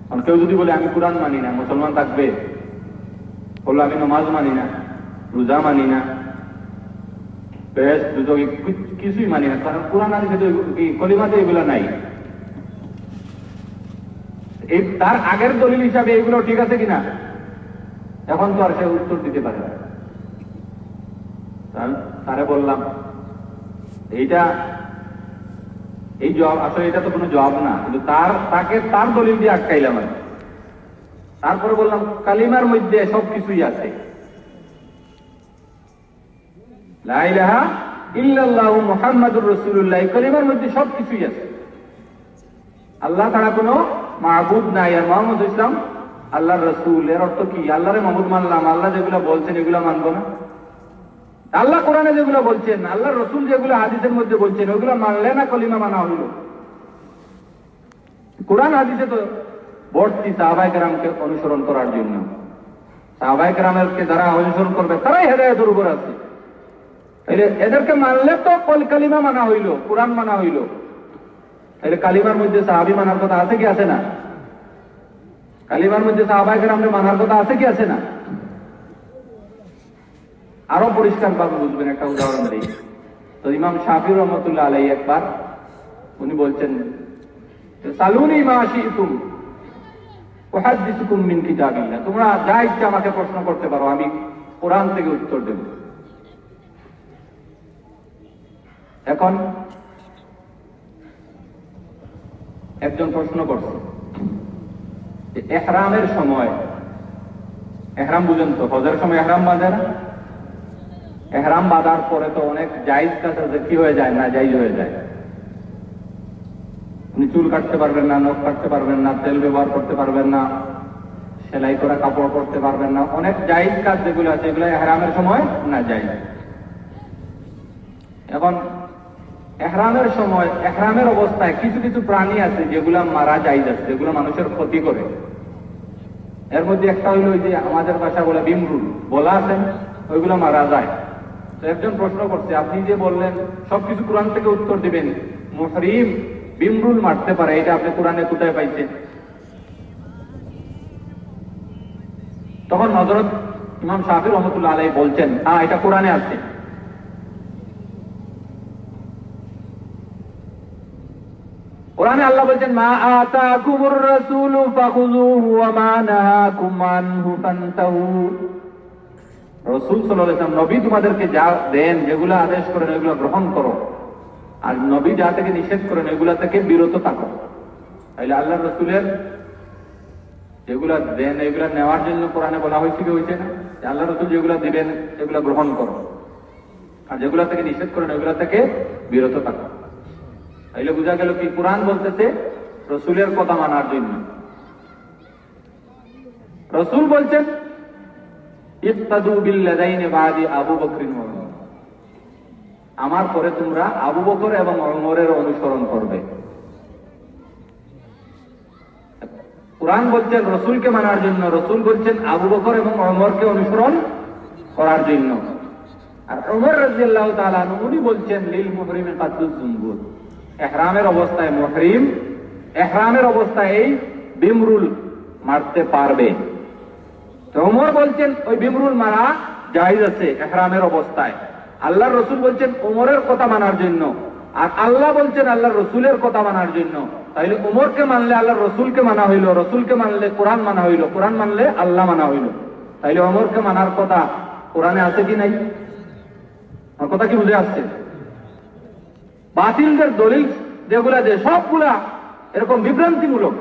কারণ কেউ যদি বলে আমি কোরআন মানি না, মুসলমান থাকবে? বললো আমি নামাজ মানি না, রোজা মানি না, বেশ কিছুই মানি না, কারণ কোরআন হাদিসে তো কলিমাতে এগুলো নাই। এই তার আগের দলিল হিসাবে এগুলো ঠিক আছে কিনা এখন তো আর সে উত্তর দিতে পারে না। তারে বললাম এইটা এই জবাব আসলে এটা তো কোনো জবাব না, কিন্তু তার দলিল দিয়ে আটকাইলাম আমি। তারপরে বললাম কালিমার মধ্যে সবকিছুই আছে, লা ইলাহা ইল্লাল্লাহু মুহাম্মাদুর রাসূলুল্লাহ, কালিমার মধ্যে সবকিছুই আছে। আল্লাহ ছাড়া কোনো মাবুদ নাই, আর মুহাম্মদ ইসলাম আল্লাহর রাসূল। এর অর্থ কি? আল্লাহরে মাবুদ মানলাম, আল্লাহ যেগুলো বলছেন এগুলো মানবো না? আল্লাহ কোরআনে যেগুলো বলছেন, আল্লাহর রাসূল যেগুলো হাদিসের মধ্যে বলছেন, ওগুলো মানলে না কলিমা মানা হইল? কোরআন হাদিসে তো ভর্তি সাহাবায়ে কেরামকে অনুসরণ করার জন্য। সাহাবায়ে কেরামকে যারা অনুসরণ করবে তারাই হেদায়েতের উপর আছে। এদেরকে মানলে তো কালিমা মানা হইল, কোরআন মানা হইল। তাহলে কালিমার মধ্যে সাহাবী মানার কথা আছে কি আছে না? কালিমার মধ্যে সাহাবায়ে কেরামকে মানার কথা আছে কি আছে না? আরো পরিষ্কার ভাবে বুঝবেন একটা উদাহরণ দিই। তো ইমাম শাফি রহমাতুল্লাহ আলাইহি একবার উনি বলছেন সালুনি মা শি'তুম উহাদ্দিসুকুম মিন কিতাবিল্লাহ, তোমরা যা ইচ্ছা আমাকে প্রশ্ন করতে পারো, আমি কোরআন থেকে উত্তর দেব। এখন একজন প্রশ্ন করছে যে ইহরামের সময়, ইহরাম বুঝেন তো, হজের সময় ইহরাম বাঁধে না? ইহরাম বাঁধার পরে তো অনেক জায়েজ কাজ আছে, কি হয়ে যায়? না জায়েজ হয়ে যায়। আপনি চুল কাটতে পারবেন না, নখ কাটতে পারবেন না, তেল ব্যবহার করতে পারবেন না, সেলাই করা কাপড় পরতে পারবেন না, অনেক জায়েজ কাজ যেগুলো আছে এগুলো ইহরামের সময় না জায়েজ। এখন ইহরামের সময়, ইহরামের অবস্থায় কিছু কিছু প্রাণী আছে যেগুলো মারা জায়েজ আছে, যেগুলো মানুষের ক্ষতি করে। এর মধ্যে একটা হইল ওই যে আমাদের ভাষা বলে বিমরুল, বলা আছেন, ওইগুলো মারা যায়। তো একজন প্রশ্ন করছে, আপনি যে বললেন সবকিছু কোরআন থেকে উত্তর দিবেন, মুহরিম বিমরুল মারতে পারে, এটা আপনি কোরআনে কোথায় পাইছেন? তখন হযরত ইমাম শাফি রহমাতুল্লাহ আলাইহি বলছেন, হ্যাঁ এটা কোরআনে আছে। কোরআনে আল্লাহ বলছেন মা আতাকুমুর রাসূলু ফাখুযুহু ওয়া মা নাহাকুম আনহু ফান্তাহু। রাসূল সাল্লাল্লাহু আলাইহি ওয়াসাল্লাম, নবী তোমাদেরকে যা দেন, যেগুলো আদেশ করেন এগুলো গ্রহণ করো, আর নবী যা থেকে নিষেধ করেন এগুলা থেকে বিরত থাকো। তাইলে আল্লাহর রাসূলের যেগুলা দেন এগুলা নেওয়ার জন্য কোরআনে বলা হয়েছে কি হয়েছে না? আল্লাহ রাসূল যেগুলা দিবেন এগুলা গ্রহণ করো, আর যেগুলা থেকে নিষেধ করেন এগুলা থেকে বিরত থাকো। তাইলে বোঝা গেল কি কোরআন বলতেছে রাসূলের কথা মানার জন্য। রাসূল বলছেন ইত্তাদু বিল্লাযাইনি বাদি আবু বকর ওয়া উমর, আমার পরে তোমরা আবু বকর এবং ওমরের অনুসরণ করবে। কোরআন বলছেন রাসূলকে মানার জন্য, রাসূল বলছেন আবু বকর এবং ওমরকে অনুসরণ করার জন্য। আর ওমর রাদিয়াল্লাহু তাআলা আনহু উনি বলছেন লিল মুহরিমি কাতুজ জুমবুর, ইহরামের অবস্থায় মুহরিম ইহরামের অবস্থায় এই বিমরুল মারতে পারবে। তো ওমর বলছেন ওই বিমরুল মারা জায়েজ আছে ইহরামের অবস্থায়। আল্লাহর রাসূল বলছেন ওমরের কথা মানার জন্য, আর আল্লাহ বলছেন আল্লাহর রাসূলের কথা মানার জন্য। তাইলে ওমরকে মানলে আল্লাহর রাসূলকে মানা হইল, রাসূলকে মানলে কোরআন মানা হইল, কোরআন মানলে আল্লাহ মানা হইল। তাইলে ওমরকে মানার কথা কোরআনে আছে কি নাই? আমার কথা কি বুঝে আসছে? বাতিলদের দলিল যেগুলা যে সবগুলা এরকম বিভ্রান্তিমূলক।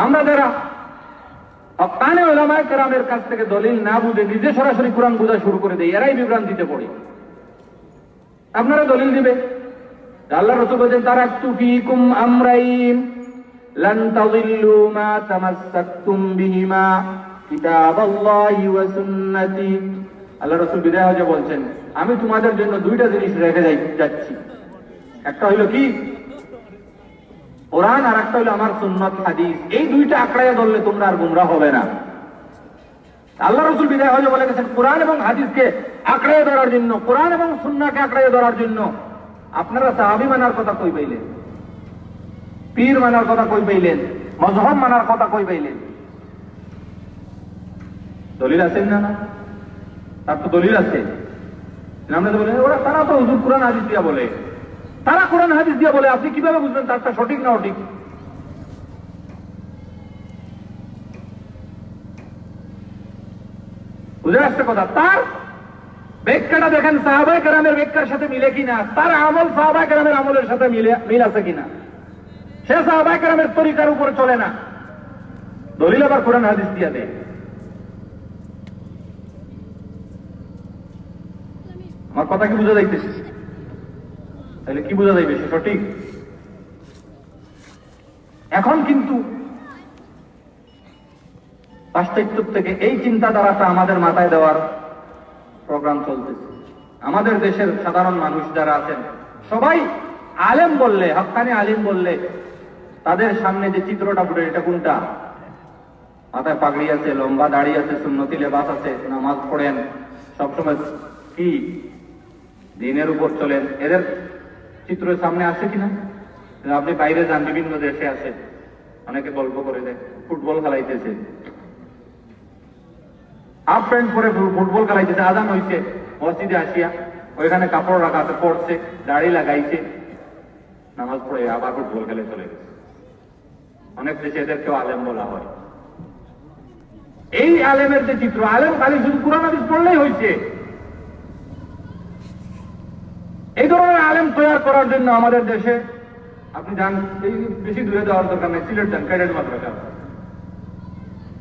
আমরা যারা হক্কানি উলামায়ে কেরামের কাছ থেকে দলিল না বুঝে নিজে সরাসরি কোরআন বোঝা শুরু করে দেয়, এরাই বিভ্রান্তিতে পড়ে। আপনারা দলিল দিবে আল্লাহ রাসূল বলেন তারাকতু ফীকুম আমরাইন লান তাযিল্লু মা তামাসসাকতুম বিহিমা কিতাবাল্লাহি ওয়া সুন্নতি। আল্লাহ রাসূল বিদায় হয়ে বলছেন আমি তোমাদের জন্য দুইটা জিনিস রেখে যাচ্ছি, একটা হইল কি কোরআন, আর একটা হইল আমার সুন্নাত হাদিস। এই দুইটা আঁকড়াইয়া ধরলে তোমরা আর গুমরাহ হবে না। আল্লাহ রাসূল বিদায় হয়ে বলে গেছেন কোরআন এবং হাদিসকে আঁকড়ে ধরার জন্য, কোরআন এবং সুন্নাহকে আঁকড়ে ধরার জন্য আপনারা সাহাবী মানার কথা কই পাইলেন? পীর মানার কথা কই পাইলেন? মজহব মানার কথা কই পাইলেন? দলিল আছেন না? না, তার তো দলিল আছে। আমরা তো বলি ওরা, তারা তো হুজুর কোরআন হাদিস দিয়া বলে, তারা কোরআন হাদিস দিয়া বলে, আপনি কিভাবে বুঝবেন তারটা সঠিক না অঠিক? বুঝে আসছে কথা? তার ব্যাখ্যাটা দেখেন সাহাবায়ে কেরামের ব্যাখ্যার সাথে মিলে কিনা, তার আমল সাহাবায়ে কেরামের আমলের সাথে মিল আছে কিনা। সে সাহাবায়ে কেরামের তরিকার উপর চলে না, দলিল আবার কোরআন হাদিস দিয়া দেয়। আমার কথা কি বোঝা যাইতেছে? তাহলে কি বোঝা যাইবে? সে সঠিক। এখন কিন্তু পাশ্চাত্য থেকে এই চিন্তাধারাটা আমাদের মাথায় দেওয়ার প্রোগ্রাম চলতেছে। আমাদের দেশের সাধারণ মানুষ যারা আছেন সবাই আলেম বললে, হক্কানি আলিম বললে তাদের সামনে যে চিত্রটা ফুটে, এটা কোনটা? মাথায় পাগড়ি আছে, লম্বা দাড়ি আছে, সুন্নতি লেবাস আছে, নামাজ পড়েন, সবসময় কি দিনের উপর চলেন, এদের চিত্র সামনে আসে কিনা? আপনি বাইরে যান, বিভিন্ন দেশে আছে, অনেকে গল্প করে দেয়, ফুটবল খেলাইতেছে, হাফ প্যান্ট পরে ফুটবল খেলাইতেছে, আজান হইছে, মসজিদে আসিয়া ওইখানে কাপড় রাখা আছে, পড়ছে, দাড়ি লাগাইছে, নামাজ পড়ে আবার ফুটবল খেলে চলে গেছে। অনেক দেশে এদেরকেও আলেম বলা হয়। এই আলেমের যে চিত্র, আলেম খালি শুধু কোরআন হাদিস পড়লেই হয়েছে, এই ধরনের আলেম তৈরি করার জন্য আমাদের দেশে আপনি যান, এই বেশি দূরে যাওয়ার দরকার নেই, সিলেট যান, ক্যাডেট মাদ্রাসা,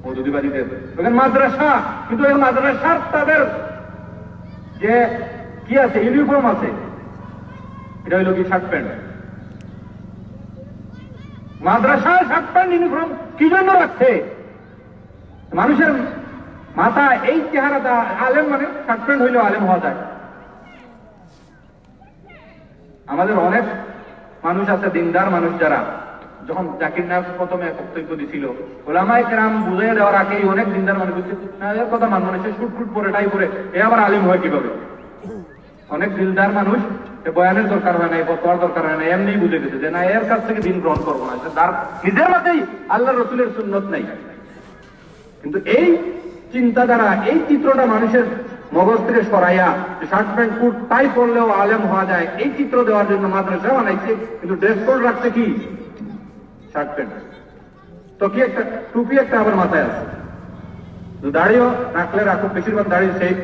মৌদুদিবাদীদের ওখানে মাদ্রাসা, কিন্তু এই মাদ্রাসার তাদের যে কি আছে, ইউনিফর্ম আছে, এটা হইল কি শার্ট প্যান্ট। মাদ্রাসায় শার্ট প্যান্ট ইউনিফর্ম কি জন্য রাখছে? মানুষের মাথা এই চেহারাটা, আলেম মানে শার্ট প্যান্ট হইলেও আলেম হওয়া যায়। আমাদের অনেক মানুষ আছে, দিনদার মানুষ, যারা যখন জাকির নায়ক প্রথমে বক্তব্য দিছিল, ওলামায়ে কেরাম বুঝাইয়া দেওয়ার আগেই অনেক দিনদার মানুষ এর কথা মানব না, সে শুট পরে টাই পরে এ আবার আলিম হয় কিভাবে? অনেক দিলদার মানুষ, বয়ানের দরকার হয় না, বতোয়ার দরকার হয় না, এমনি বুঝে গেছে যে না, এর কাছ থেকে দিন গ্রহণ করবো না, তার নিজের মাঝেই আল্লাহ রসুলের সুন্নত নাই। কিন্তু এই চিন্তাধারা, এই চিত্রটা মানুষের মগজ থেকে সরাইয়া শার্ট প্যান্ট কোট টাই পরলেও আলেম হওয়া যায়, এই চিত্র দেওয়ার জন্য মাদ্রাসা বানাইছে, কিন্তু ড্রেস কোড রাখছে কি? শার্ট প্যান্ট, তো কি একটা টুপি একটা আবার মাথায় আছে, দাড়িও রাখলে রাখুক, বেশিরভাগ দাড়ি সেই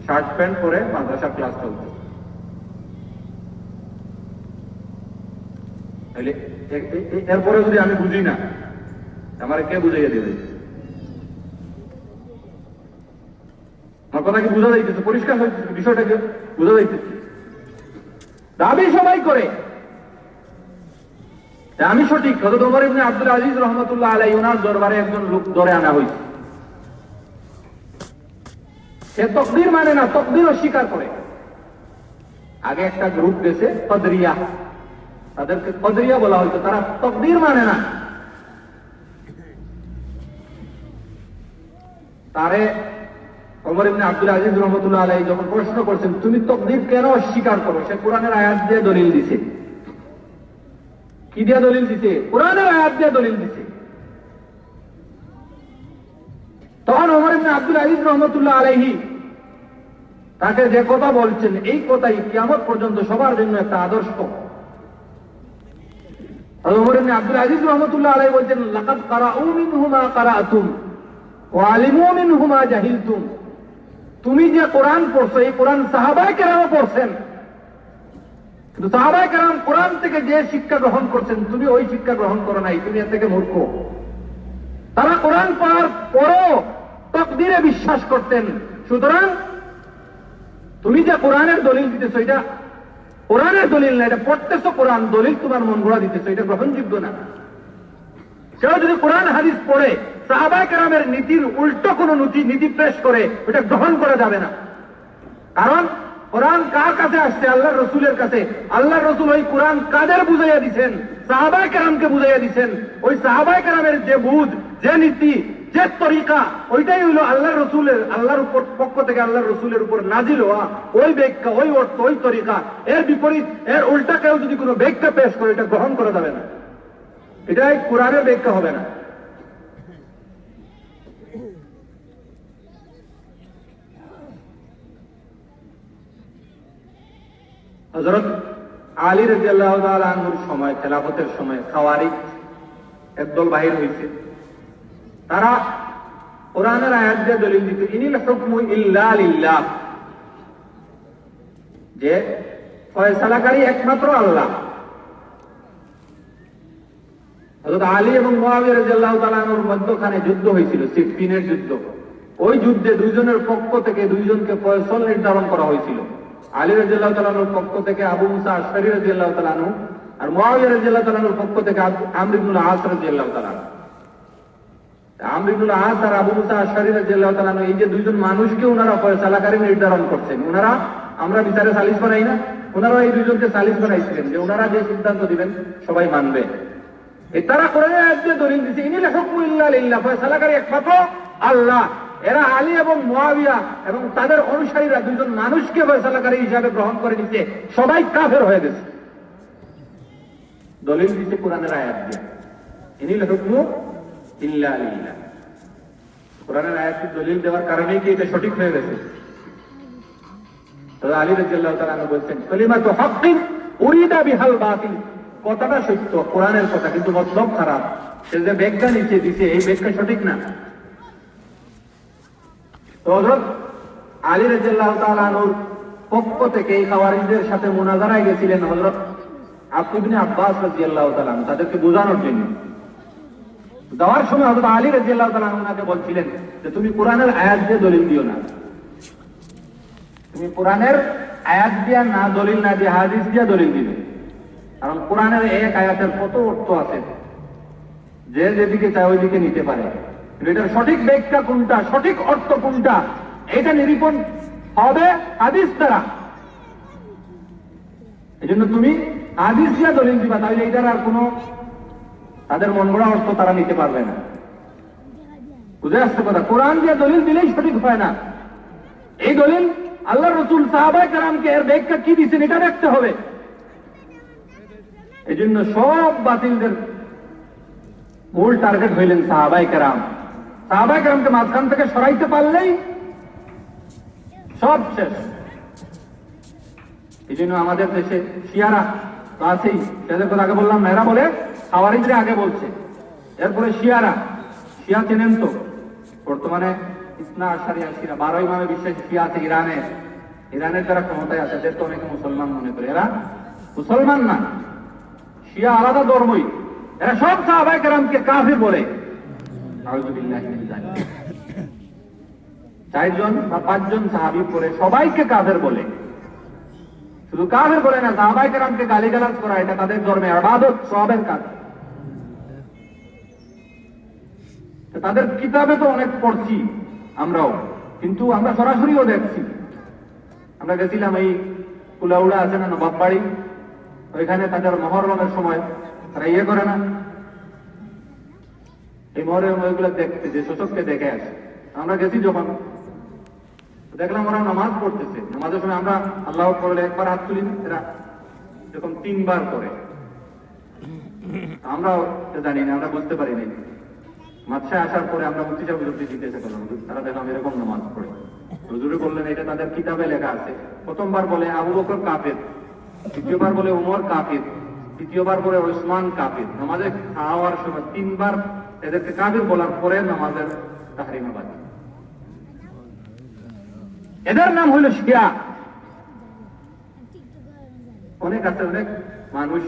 শার্ট প্যান্ট পরে মাদ্রাসার ক্লাস চলছে। এরপরে যদি আমি বুঝি না, আমার কে বুঝাইয়া দেবে? আমার কথা কি বোঝা যাইতেছে? পরিষ্কার হয়েছে বিষয়টাকে? বোঝা যাইতেছে? দাবি সবাই করে আমি সঠিক। হযরত ওমর ইবনে আব্দুল আজিজ রহমাতুল্লাহ আলাইহি, ওনার দরবারে একজন লোক ধরে আনা হয়েছে, সে তকদির মানে না, তকদির অস্বীকার করে। আগে একটা গ্রুপ গেছে কদরিয়া, তাদেরকে কদরিয়া বলা হয়তো, তারা তকদির মানে না। তারে ওমর ইবনে আব্দুল আজিজ রহমাতুল্লাহ আলাইহি যখন প্রশ্ন করছেন, তুমি তকদির কেন অস্বীকার করো? সে কোরআনের আয়াত দিয়ে দলিল দিছে। কি দিয়ে দলিল দিছে? কোরআনের আয়াত দিয়ে দলিল দিছে। তখন ওমর ইবনে আব্দুল আজিজ রহমাতুল্লাহ আলাইহি তাকে যে কথা বলছেন, এই কথাই কিয়ামত পর্যন্ত সবার জন্য একটা আদর্শ। ওমর ইবনে আব্দুল আজিজ রহমাতুল্লাহ আলাইহি বলছেন, লাকাদ কারাউ মিনহু মা কারাতুম ওয়া আলিমু মিনহু মা জাহিলতুম। তুমি যে কোরআন পড়ছো, এই কোরআন সাহাবায়ে কেরামও পড়ছেন, কিন্তু সাহাবায়ে কেরাম কোরআন থেকে যে শিক্ষা গ্রহণ করছেন, তুমি ওই শিক্ষা গ্রহণ করো নাই, তুমি এর থেকে মূর্খ। তারা কোরআন পড়ার পরও তাকদীরে বিশ্বাস করতেন। সুতরাং তুমি যে কোরআনের দলিল দিতেছো, এটা কোরআনের দলিল না, এটা পড়তেছো কোরআন, দলিল তোমার মন গড়া দিতেছো, এটা গ্রহণযোগ্য না। কেউ যদি কোরআন হাদিস পড়ে সাহাবায়ে কেরামের নীতির উল্টো কোন নীতি পেশ করে, ওটা গ্রহণ করা যাবে না। কারণ কোরআন কার কাছে আসছে? আল্লাহর রসুলের কাছে। আল্লাহর রসুল ওই কোরআন কাদের বুঝাইয়া দিচ্ছেন? সাহাবায়ে কেরামকে বুঝাইয়া দিচ্ছেন। ওই সাহাবায়ে কেরামের যে বুঝ, যে নীতি, যে তরিকা ওইটাই হইল আল্লাহর রসুলের, আল্লাহর উপর পক্ষ থেকে আল্লাহর রসুলের উপর নাজিল হওয়া ওই ব্যাখ্যা, ওই অর্থ, ওই তরিকা। এর বিপরীত, এর উল্টা কেউ যদি কোনো ব্যাখ্যা পেশ করে, এটা গ্রহণ করা যাবে না, এটাই কোরআনের ব্যাখ্যা হবে না। হযরত আলী রাদিয়াল্লাহু তাআলা আনহুর সময়, খেলাফতের সময় খাওয়ারিজ একদল বাহির হয়েছে। তারা কোরআনের আয়াত দিয়ে দলিল দিত, ইনিল হুকমু ইল্লা লিল্লাহ, যে ফয়সালাকারী একমাত্র আল্লাহ। হযরত আলী এবং মুআবিয়া রাদিয়াল্লাহু তাআলা আনহুর মধ্যখানে যুদ্ধ হয়েছিল, সিফফিনের যুদ্ধ। ওই যুদ্ধে দুইজনের পক্ষ থেকে দুইজনকে ফয়সাল নির্ধারণ করা হয়েছিল। আলী রাদিয়াল্লাহু তাআলা আনহুর পক্ষ থেকে আবু মুসা আশআরী রাদিয়াল্লাহু তাআলা আনহু, আর মুআবিয়া রাদিয়াল্লাহু তাআলা আনহুর পক্ষ থেকে আমর ইবনুল আস রাদিয়াল্লাহু তাআলা আনহু। আমর ইবনুল আস আর আবু মুসা আশআরী রাদিয়াল্লাহু তাআলা আনহু, এই যে দুইজন মানুষকে ওনারা ফয়সালাকারী নির্ধারণ করছেন, ওনারা, আমরা বিচারে সালিশ বানাই না, ওনারা এই দুইজনকে সালিশ বানাইছিলেন যে ওনারা যে সিদ্ধান্ত দিবেন সবাই মানবে। তারা কোরআনের আয়াত দিয়ে দলিল দিয়েছে, ইনিল হুকমু ইল্লা লিল্লাহ, ফয়সালাকারী একমাত্র আল্লাহ। এরা আলী এবং মুআবিয়া এবং তাদের অনুসারীরা দুইজন মানুষকে ফয়সালাকারী হিসাবে গ্রহণ করে নিচ্ছে, সবাই কাফের হয়ে গেছে। দলিল দিচ্ছে কোরআনের আয়াত দিয়ে, ইনিল হুকমু ইল্লা লিল্লাহ। কোরআনের আয়াতকে দলিল দেওয়ার কারণেই কি এটা সঠিক হয়ে গেছে? তো আলী রাদিয়াল্লাহু তাআলা আনহু বলছেন, কালিমাতু হাক্কিন উরিদা বিহাল বাতিল, কথাটা সত্য, কোরআনের কথা, কিন্তু মতলব খারাপ। সে যে ব্যাখ্যা নিচে দিছে, এই ব্যাখ্যা সঠিক না। তো হযরত আলী রাদিয়াল্লাহু তাআলা আনহুর পক্ষ থেকে এই খাওয়ারিজদের সাথে মুনাজারায় গেছিলেন হযরত ইবনে আব্বাস রাদিয়াল্লাহু তাআলা আনহু, তাদেরকে বোঝানোর জন্য। যাওয়ার সময় হযরত আলী রাদিয়াল্লাহু তাআলা আনহু ওনাকে বলছিলেন যে তুমি কোরআনের আয়াত দিয়ে দলিল দিও না, তুমি কোরআনের আয়াত দিয়া না দলিল না দিয়ে হাদিস দিয়া দলিল দিবে। কারণ কোরআনের এক আয়াতের কত অর্থ আছে, যে যেদিকে চায় ওইদিকে নিতে পারে, কিন্তু এটার সঠিক ব্যাখ্যা কোনটা, সঠিক অর্থ কোনটা, এটা নিরূপণ হবে হাদিস দ্বারা। এই জন্য তুমি হাদিস দিয়া দলিল দিবা, তাহলে এটার আর কোনো তাদের মন গড়া অর্থ তারা নিতে পারবে না। বুঝে আসছে কথা? কোরআন দিয়ে দলিল দিলেই সঠিক হয় না। এই দলিল আল্লাহ রসুল সাহাবায়ে কেরামকে এর ব্যাখ্যা কি দিচ্ছেন এটা দেখতে হবে। এই জন্য সব বাতিলদের মূল টার্গেট হইলেন সাহাবায়ে কেরাম। সাহাবায়ে কেরামকে মাঝখান থেকে সরাইতে পারলেই সব শেষ। এই জন্য আমাদের দেশে শিয়ারা তো আছেই, যাদের কথা আগে বললাম না, এরা বলে খাওয়ারিজরা আগে বলছে, এরপরে শিয়ারা, শিয়া চেনেন তো, বর্তমানে ইসনা আশারিয়া শিয়া 12 ইমামে বিশ্বাসী শিয়া আছে ইরানের যারা ক্ষমতায় আছে, এদের তো অনেকে মুসলমান মনে করে, এরা মুসলমান না, শিয়া আলাদা ধর্মই। এরা সব সাহাবায়ে কেরামকে কাফির বলে। আউযুবিল্লাহি মিন যালিক। 4 জন বা 5 জন সাহাবী পরে সবাইকে কাফের বলে। শুধু কাফের বলে না, সাহাবায়ে কেরামকে গালিগালাজ করা এটা তাদের ধর্মে ইবাদত, সওয়াবের কাজ। তাদের কিতাবে তো অনেক পড়ছি আমরাও, কিন্তু আমরা সরাসরিও দেখছি। আমরা গেছিলাম এই কুলাউড়া আছে না, নবাব বাড়ি, ওইখানে তাদের মহররমের সময় তারা ইয়ে করে না, এই মহরম ওইগুলো দেখতে, যে শোষককে দেখে আসে। আমরা গেছি যখন, দেখলাম ওরা নামাজ পড়তেছে, নামাজের সময় আমরা আল্লাহ করলে একবার হাত তুলি না, এরা এরকম 3 বার করে। আমরাও জানি না, আমরা বুঝতে পারি না। মাদ্রাসায় আসার পরে আমরা মুফতি সাহেবকে জিজ্ঞাসা করলাম, তারা দেখলাম এরকম নামাজ পড়ে। হুজুরে বললেন এটা তাদের কিতাবে লেখা আছে। প্রথমবার বলে আবু বকর কাফের, দ্বিতীয়বার বলে উমর কাফের, তৃতীয়বার বলে ওসমান কাফের। নামাজে খাওয়ার সময় 3 বার এদেরকে কাফের বলার পরে নামাজের তাহরিমা বাজে। এদের নাম হইল শিয়া। অনেক আছে, অনেক মানুষ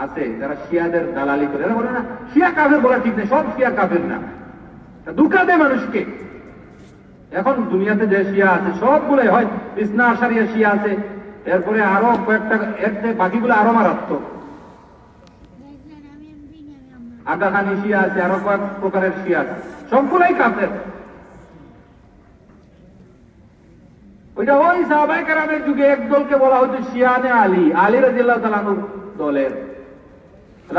আছে যারা শিয়াদের দালালি করে। এরা বলে না শিয়া কাফের বলা ঠিক নেই, সব শিয়া কাফের না, ধোঁকা দেয় মানুষকে। এখন দুনিয়াতে যে শিয়া আছে সবগুলোই হয় ইসনা আশারিয়া শিয়া আছে, এরপরে আরো কয়েকটা, এর বাকিগুলো আরো মারাত্মক। আগাখানি শিয়া আছে, আরো কয়েক প্রকারের শিয়া আছে, সবগুলাই কাফের। ওইটা ওই সাহাবায়ে কেরামের যুগে এক দলকে বলা হতো শিয়ানে আলী, আলী রাদিয়াল্লাহু তাআলা আনহু দলের।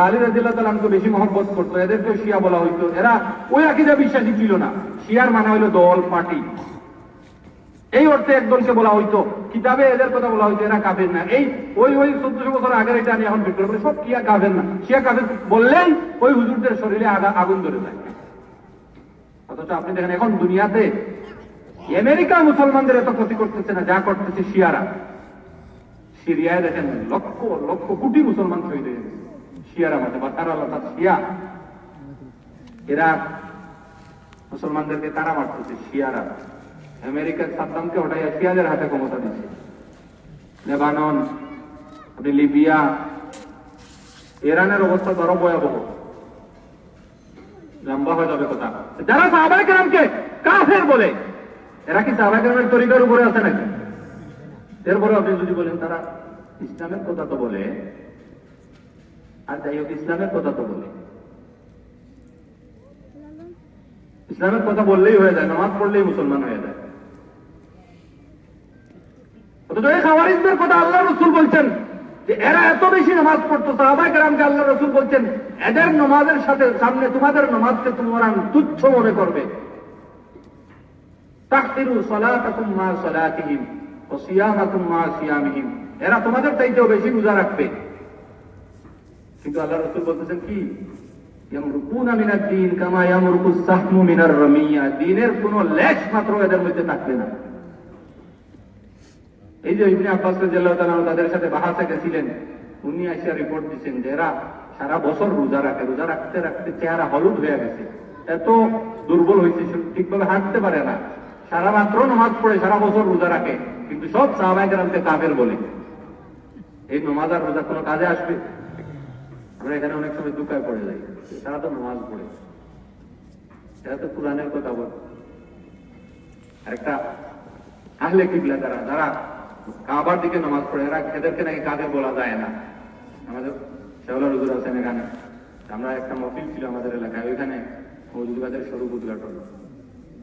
আলী রাদিয়াল্লাহু তাআলা আনহু বেশি মহব্বত করতো, এদেরকেও শিয়া বলা হইতো। এরা ওই আকীদা বিশ্বাসী ছিল না। শিয়ার মানে হইলো দল, পার্টি। এই অর্থে একদলকে বলা হইতো, কিতাবে এদের কথা বলা হইতো এরা কাফের না। এই ওই 1400 বছর আগের এটা আমি এখন বিক্রয় করি, সব শিয়া কাফের না। শিয়া কাফের বললেই ওই হুজুরদের শরীরে আগুন ধরে যায়। অথচ আপনি দেখেন এখন দুনিয়াতে আমেরিকা মুসলমানদের এত ক্ষতি করতেছে না, যা করতেছে শিয়ারা। সিরিয়ায় দেখেন লক্ষ লক্ষ কোটি মুসলমান শহীদ হয়ে গেছে শিয়ারা মাঝে, বাতার আল্লাহ শিয়া। এরা মুসলমানদেরকে তারা মারতেছে শিয়ারা। আমেরিকার সাদ্দামকে ওটাই শিয়াদের হাতে ক্ষমতা দিচ্ছে। লেবানন, আপনি লিবিয়া, ইরানের অবস্থা বড় ভয়াবহ, লম্বা হয়ে যাবে কথা। যারা সাহাবায়ে কেরামকে কাফের বলে, এরা কি সাহাবায়ে কেরামের তরিকার উপরে আছে নাকি? এরপরে আপনি যদি বলেন তারা ইসলামের কথা তো বলে, আর যাই হোক ইসলামের কথা তো বলে, ইসলামের কথা বললেই হয়ে যায়, নামাজ পড়লেই মুসলমান হয়ে যায়। অথচ এই খাওয়ারিজদের কথা আল্লাহ রসুল বলছেন যে এরা এত বেশি নামাজ পড়তো, সাহাবায়ে কেরামকে আল্লাহ রসুল বলছেন এদের নামাজের সাথে সামনে তোমাদের নামাজকে তোমরা তুচ্ছ মনে করবে। তাকসিরু সালাতাকুম মা সালাতিহিম ওয়া সিয়ামাকুম মা সিয়ামিহিম, এরা তোমাদের চাইতেও বেশি রোজা রাখবে। কিন্তু আল্লাহ রসুল বলতেছেন কি, ইয়ামরুকুনা মিনাদ দ্বীন কামা ইয়ামরুকুস সাহমু মিনার রামিয়া, দ্বীনের কোনো লেশ মাত্র এদের মধ্যে থাকবে না। এই যে ইবনে আব্বাস রাদিয়াল্লাহু তাআলা তাদের সাথে বাহাসে গেছিলেন, উনি এসে রিপোর্ট দিচ্ছেন যে এরা সারা বছর রোজা রাখে, রোজা রাখতে রাখতে চেহারা হলুদ হয়ে গেছে, এত দুর্বল হয়েছে, ঠিকভাবে হাঁটতে পারে না, সারা রাত্র নামাজ পড়ে, সারা বছর রোজা রাখে, কিন্তু সব সাহাবায়ে কেরামকে কাফের বলে। এই নামাজ আর রোজা কোনো কাজে আসবে? আমরা এখানে অনেক সময় দুঃখায় পড়ে যাই, তারা তো নামাজ পড়ে, এরা তো কোরআনের কথা বলে। একটা আহলে কিবলা যারা কাবার দিকে নামাজ পড়ে, এদেরকে নাকি কাজে বলা যায় না। আমাদের শেওলা হুজুর আছেন এখানে, আমরা একটা মহফিল ছিল আমাদের এলাকায়, ওইখানে মজুদবাদের স্বরূপ উদ্ঘাটন,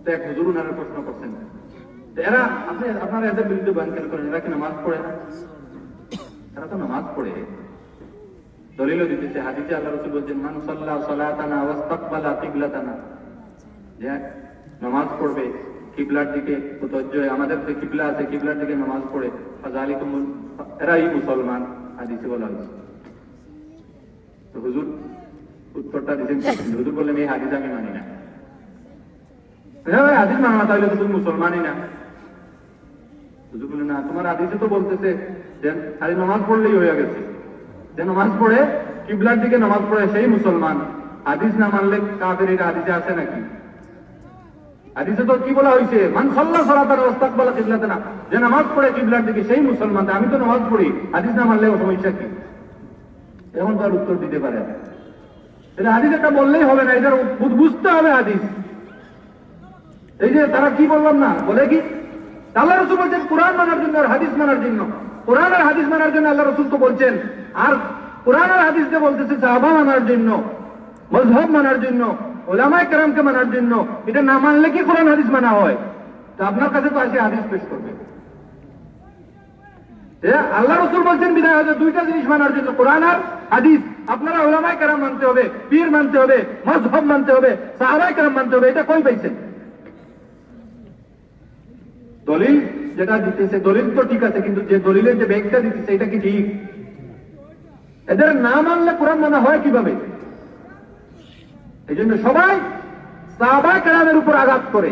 তো এক হুজুর উনারা প্রশ্ন করছেন এরা আপনারা এদের বিরুদ্ধে বয়ান কেন করেন, এরা কি নামাজ পড়ে না? এরা তো নামাজ পড়ে, দলিলও দিতেছে, হাদিসে আল্লাহ রাসূল বলেছেন মান সাল্লা সালাতানা ওয়াস্তাকবালা কিবলাতানা, যে নামাজ পড়বে কিবলার দিকে মুতওয়াজ্জিহ হয়ে, আমাদের যে কিবলা আছে কিবলার দিকে নামাজ পড়ে, ফাযালিকুম, এরাই মুসলমান, হাদিসে বলা হয়েছে। তো হুজুর উত্তরটা দিয়েছেন, হুজুর বললেন এই হাদিস আমি মানি না। হাদিস মানা না, তাহলে তো তুমি মুসলমানই না। হুজুর বললেন না, তোমার হাদিসে তো বলতেছে যে খালি নামাজ পড়লেই হয়ে গেছে, যে নামাজ পড়ে কিবলার দিকে নামাজ পড়ে সেই মুসলমান। হাদিস না মানলে কাফের, এটা হাদিসে আছে নাকি? হাদিসে তো কি বলা হয়েছে, মান সাল্লা সালাতান ওয়াস্তাকবালা কিবলাতানা, যে নামাজ পড়ে কিবলার দিকে সেই মুসলমান। আমি তো নামাজ পড়ি, হাদিস না মানলে সমস্যা কি? এখন তার উত্তর দিতে পারে না। এটা হাদিস একটা বললেই হবে না, এটার বুঝতে হবে হাদিস। এই যে তারা কি বললাম না, বলে কি আল্লাহ রসুল বলছেন কোরআন মানার জন্য আর হাদিস মানার জন্য। কোরআন আর হাদিস মানার জন্য আল্লাহ রসুল তো বলছেন, আর কোরআন আর হাদিসকে বলতেছে সাহাবা মানার জন্য, মযহাব মানার জন্য, উলামায়ে কেরামকে মানার জন্য। এটা না মানলে কি কোরআন হাদিস মানা হয়? তো আপনার কাছে তো আসে হাদিস পেশ করবে। আল্লাহ রসুল বলছেন বিদায় হয়তো দুইটা জিনিস মানার জন্য, কোরআন আর হাদিস। আপনারা উলামায়ে কেরাম মানতে হবে, পীর মানতে হবে, মযহাব মানতে হবে, সাহাবায়ে কেরাম মানতে হবে। এটা কই পাইছেন? দলিল যেটা দিতেছে, দলিল তো ঠিক আছে, কিন্তু যে দলিলের যে ব্যাখ্যা দিতেছে এটা কি ঠিক? এদের না মানলে কোরআন মানা হয় কিভাবে? এই জন্য সবাই সাহাবায়ে কেরামের উপর আঘাত করে।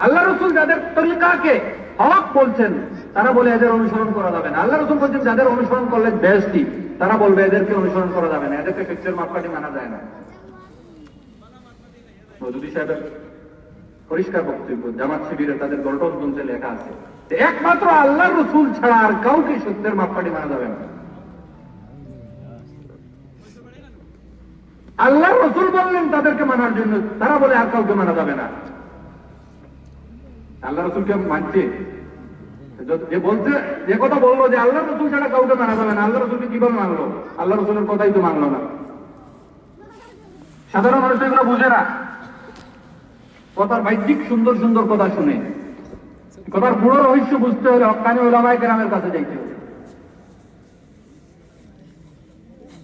আল্লাহ রসুল যাদের তরিকাকে হক বলছেন, তারা বলে এদের অনুসরণ করা যাবে না। আল্লাহ রসুল বলছেন যাদের অনুসরণ করলে বেহেশতি, তারা বলবে এদেরকে অনুসরণ করা যাবে না, এদেরকে ফিক্সের মাপকাঠি মানা যায় না। মওদুদী সাহেবের পরিষ্কার বক্তব্য, জামাত শিবিরে তাদের গঠন গ্রন্থে লেখা আছে যে একমাত্র আল্লাহ রসুল ছাড়া আর কাউকে সত্যের মাপকাঠি মানা যাবে না। আল্লাহ রসুল বললেন তাদেরকে মানার জন্য, তারা বলে আর কাউকে মানা যাবে না। আল্লাহ রসুলকে মানছে, যে বলছে, যে কথা বললো যে আল্লাহ রসুল ছাড়া কাউকে মানা যাবে না, আল্লাহ রসুলকে কিভাবে মানলো? আল্লাহ রসুলের কথাই তো মানলো না। সাধারণ মানুষ এগুলো বুঝে না, কথার বাহ্যিক সুন্দর সুন্দর কথা শুনে, কথার পুরো রহস্য বুঝতে হলে হক্কানি উলামায়ে কেরামের কাছে যাইতে হবে।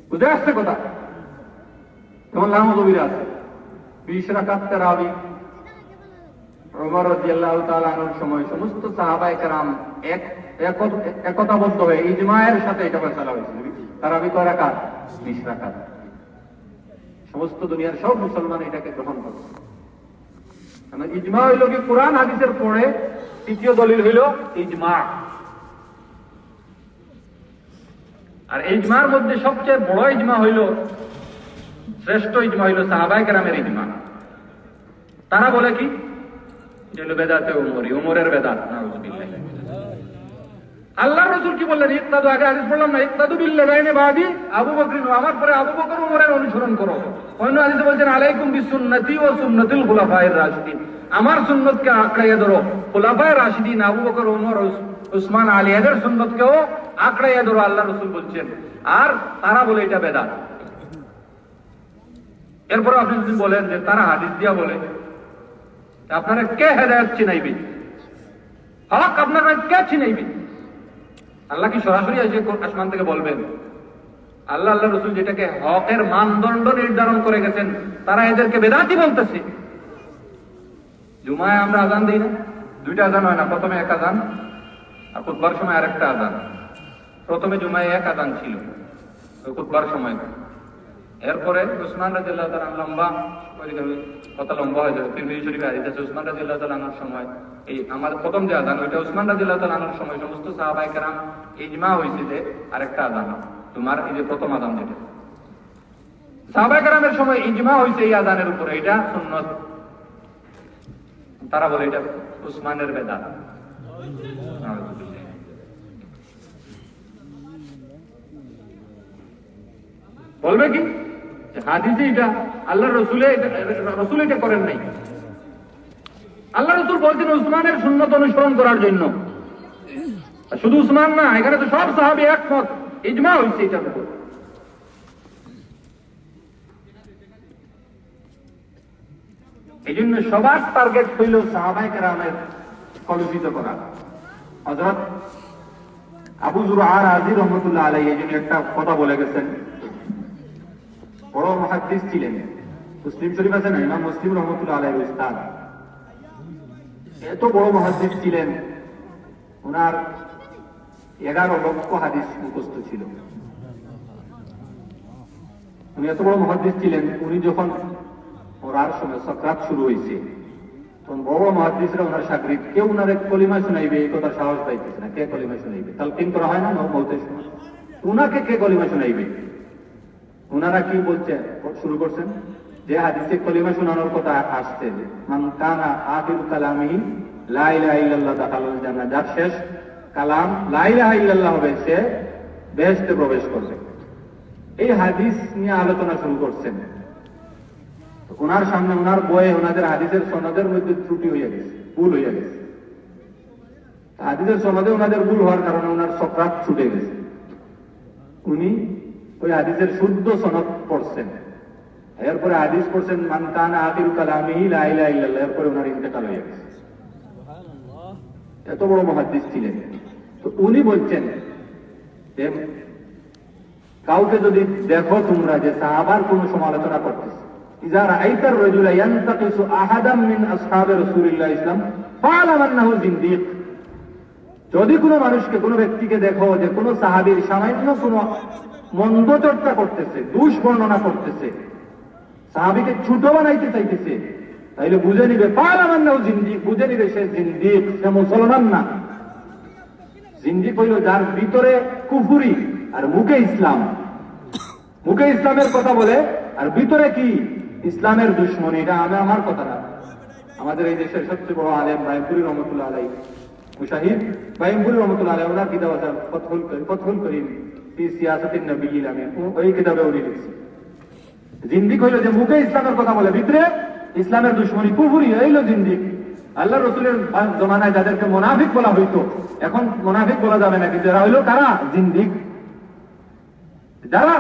বুঝে আসছে কথা? যেমন লামগবিরা আছে 20 রাকাত তারাবি ওমর রাদিয়াল্লাহু তাআলা আনহুর সময় সমস্ত সাহাবায়ে কেরাম একতাবদ্ধ হয়ে ইজমায়ের সাথে এটা ফয়সালা হয়েছিল। তারাবি কয় রাকাত? 20 রাকাত। সমস্ত দুনিয়ার সব মুসলমান এটাকে গ্রহণ করে। মানে ইজমা হইল কি কোরআন হাদিসের পরে তৃতীয় দলিল হইল ইজমা। আর ইজমার মধ্যে সবচেয়ে বড় ইজমা হইল, শ্রেষ্ঠ ইজমা হইল সাহাবায়ে কেরামের ইজমা। তারা বলে কি? যে হলো বেদাতে উমরি, উমরের বেদাত। নাউযুবিল্লাহ। আল্লাহর রাসূল কি বললেন? ইক্তাদু, আগে হাদিস বললাম না, ইক্তাদু বিল্লাযিনা বাদি আবু বকর, আমার পরে আবু বকর উমরের অনুসরণ করো। অন্য হাদিসে বলছেন আলাইকুম বিসুন্নতি ওয়া সুন্নাতিল খুলাফায়ে রাশিদিন, আমার সুন্নতকে আঁকড়াইয়া ধরো। খুলাফায়ে রাশিদিন আবু বকর, ওমর, উসমান, আলী এদের সুন্নতকেও আঁকড়াইয়া ধরো, আল্লাহর রাসূল বলছেন। আর তারা বলে এটা বেদাত। এরপর আপনি যদি বলেন যে তারা হাদিস দিয়া বলে, আপনারা কে হেদায়েত চিনাইবে? হক আপনারা কে চিনাইবে? আল্লাহ কি সরাসরি এসে আসমান থেকে বলবেন? আল্লাহ রাসূল যেটাকে হকের মানদণ্ড নির্ধারণ করে গেছেন, তারা এদেরকে বেদাতি বলতেছে। জুমায় আমরা আজান দিই না? 2টা আজান হয় না? প্রথমে এক আজান আর খুতবার সময় আরেকটা আজান। প্রথমে জুমায় এক আজান ছিল খুতবার সময়। এরপরে উসমান রাদিয়াল্লাহু তাআলা লম্বা কথা লম্বা হয়ে যাবে। তিরমিজি শরীফে হাদিস আছে উসমান রাদিয়াল্লাহু তাআলা আনহুর সময় এই আমাদের প্রথম যে আযান, ওইটা উসমান রাদিয়াল্লাহু তাআলা আনহুর সময় সমস্ত সাহাবায়ে কেরাম ইজমা হয়েছে যে আরেকটা আযান তোমার এই যে প্রথম আযান, যেটা সাহাবায়ে কেরামের সময় ইজমা হয়েছে এই আযানের উপরে, এটা সুন্নাত। তারা বলে এটা উসমানের বেদাত। বলবে কি হাদিসে এটা আল্লাহ রসুল এটা করেন নাই। আল্লাহ রসুল বলছেন উসমানের সুন্নত অনুসরণ করার জন্য। শুধু উসমান না, এখানে তো সব সাহাবী একমত, ইজমা হয়েছে এটার উপর। এই জন্য সবার টার্গেট হইল সাহাবায়ে কেরামের কলুষিত করা। হযরত আবু যুরআ রাযী রাহমাতুল্লাহ আলাইহি এই জন্য একটা কথা বলে গেছেন। বড় মুহাদ্দিস ছিলেন, মুসলিম শরীফ আছে না, ইমাম মুসলিম রাহমাতুল্লাহ আলাইহির উস্তাদ। এত বড় মুহাদ্দিস ছিলেন, ওনার 11 লক্ষ হাদিস মুখস্থ ছিল। উনি এত বড় মুহাদ্দিস ছিলেন, উনি যখন ওনার সময় সাকরাত শুরু হয়েছে, তখন বড় মুহাদ্দিসরা ওনার শাগরিদ কেউ ওনার এক কলিমা শুনাইবে এই কথা সাহস পাইতেছে না। কে কলিমা শুনাইবে? তালকিন করা হয় না মৌতের সময়, উনাকে কে কলিমা শুনাইবে? উনারা কি বলছে শুরু করছেন? যে হাদিসে কলিমা শোনানোর কথা আসছে, মান কানা আখিরু কালামিহি লা ইলাহা ইল্লাল্লাহ দাখালাল জান্নাহ, যার শেষ কালাম লা ইলাহা ইল্লাল্লাহ হবে সে বেহেশতে প্রবেশ করবে। এই হাদিস নিয়ে আলোচনা শুরু করছেন। ওনার সামনে ওনার বইয়ে ওনাদের হাদিসের সনদের মধ্যে ত্রুটি হয়ে গেছে, ভুল হয়ে গেছে। হাদিসের সনদে ওনাদের ভুল হওয়ার কারণে ওনার সাকরাত ছুটে গেছে। উনি ওই হাদিসের শুদ্ধ সনদ পড়ছেন, এরপরে হাদিস পড়ছেন মান কানা আখিরু কালামিহি লা ইলাহা ইল্লাল্লাহ, এরপরে ওনার ইন্তেকাল হয়ে গেছে। এত বড় মুহাদ্দিস ছিলেন। তো উনি বলছেন যে কাউকে যদি দেখো তোমরা যে সাহাবার কোন সমালোচনা করতেছে, ইযা রাআইতার রাজুলা ইয়ানতাকিসু আহাদাম মিন আসহাবে রাসূলিল্লাহ ইসলাম ফা'লাম আন্নাহু জিনদিক, যদি কোনো মানুষকে, কোনো ব্যক্তিকে দেখো যে কোনো সাহাবীর সামান্য কোনো মন্দ চর্চা করতেছে, দোষ বর্ণনা করতেছে, সাহাবীকে ছোট বানাইতে চাইতেছে, তাইলে বুঝে নিবে ফা'লাম আন্নাহু জিনদিক, বুঝে নিবে সে জিনদিক, সে মুসলমান না। জিনদিক হইল যার ভিতরে কুফরি আর মুখে ইসলাম, মুখে ইসলামের কথা বলে আর ভিতরে কি ইসলামের দুশমনী। এটা আমার কথা না, আমাদের এই দেশের সবচেয়ে বড় আলেম বাইমপুরি রহমতুল্লাহ আলাইহি, মুশাহিদ বাইমপুরি রহমতুল্লাহ আলাইহি, ওনার কিতাব আছে ফাতহুল করিম ফি সিয়াসাতিন নবিয়্যিল আমিন, ওই কিতাবে উনি লিখছেন জিনদিক হইল যে মুখে ইসলামের কথা বলে ভিতরে ইসলামের দুশমনী কুফরি, হইল জিনদিক। আল্লাহ রাসূলের জমানায় যাদেরকে মুনাফিক বলা হইতো, এখন মুনাফিক বলা যাবে না, কিন্তু এরা হইল কারা? জিনদিক। যারা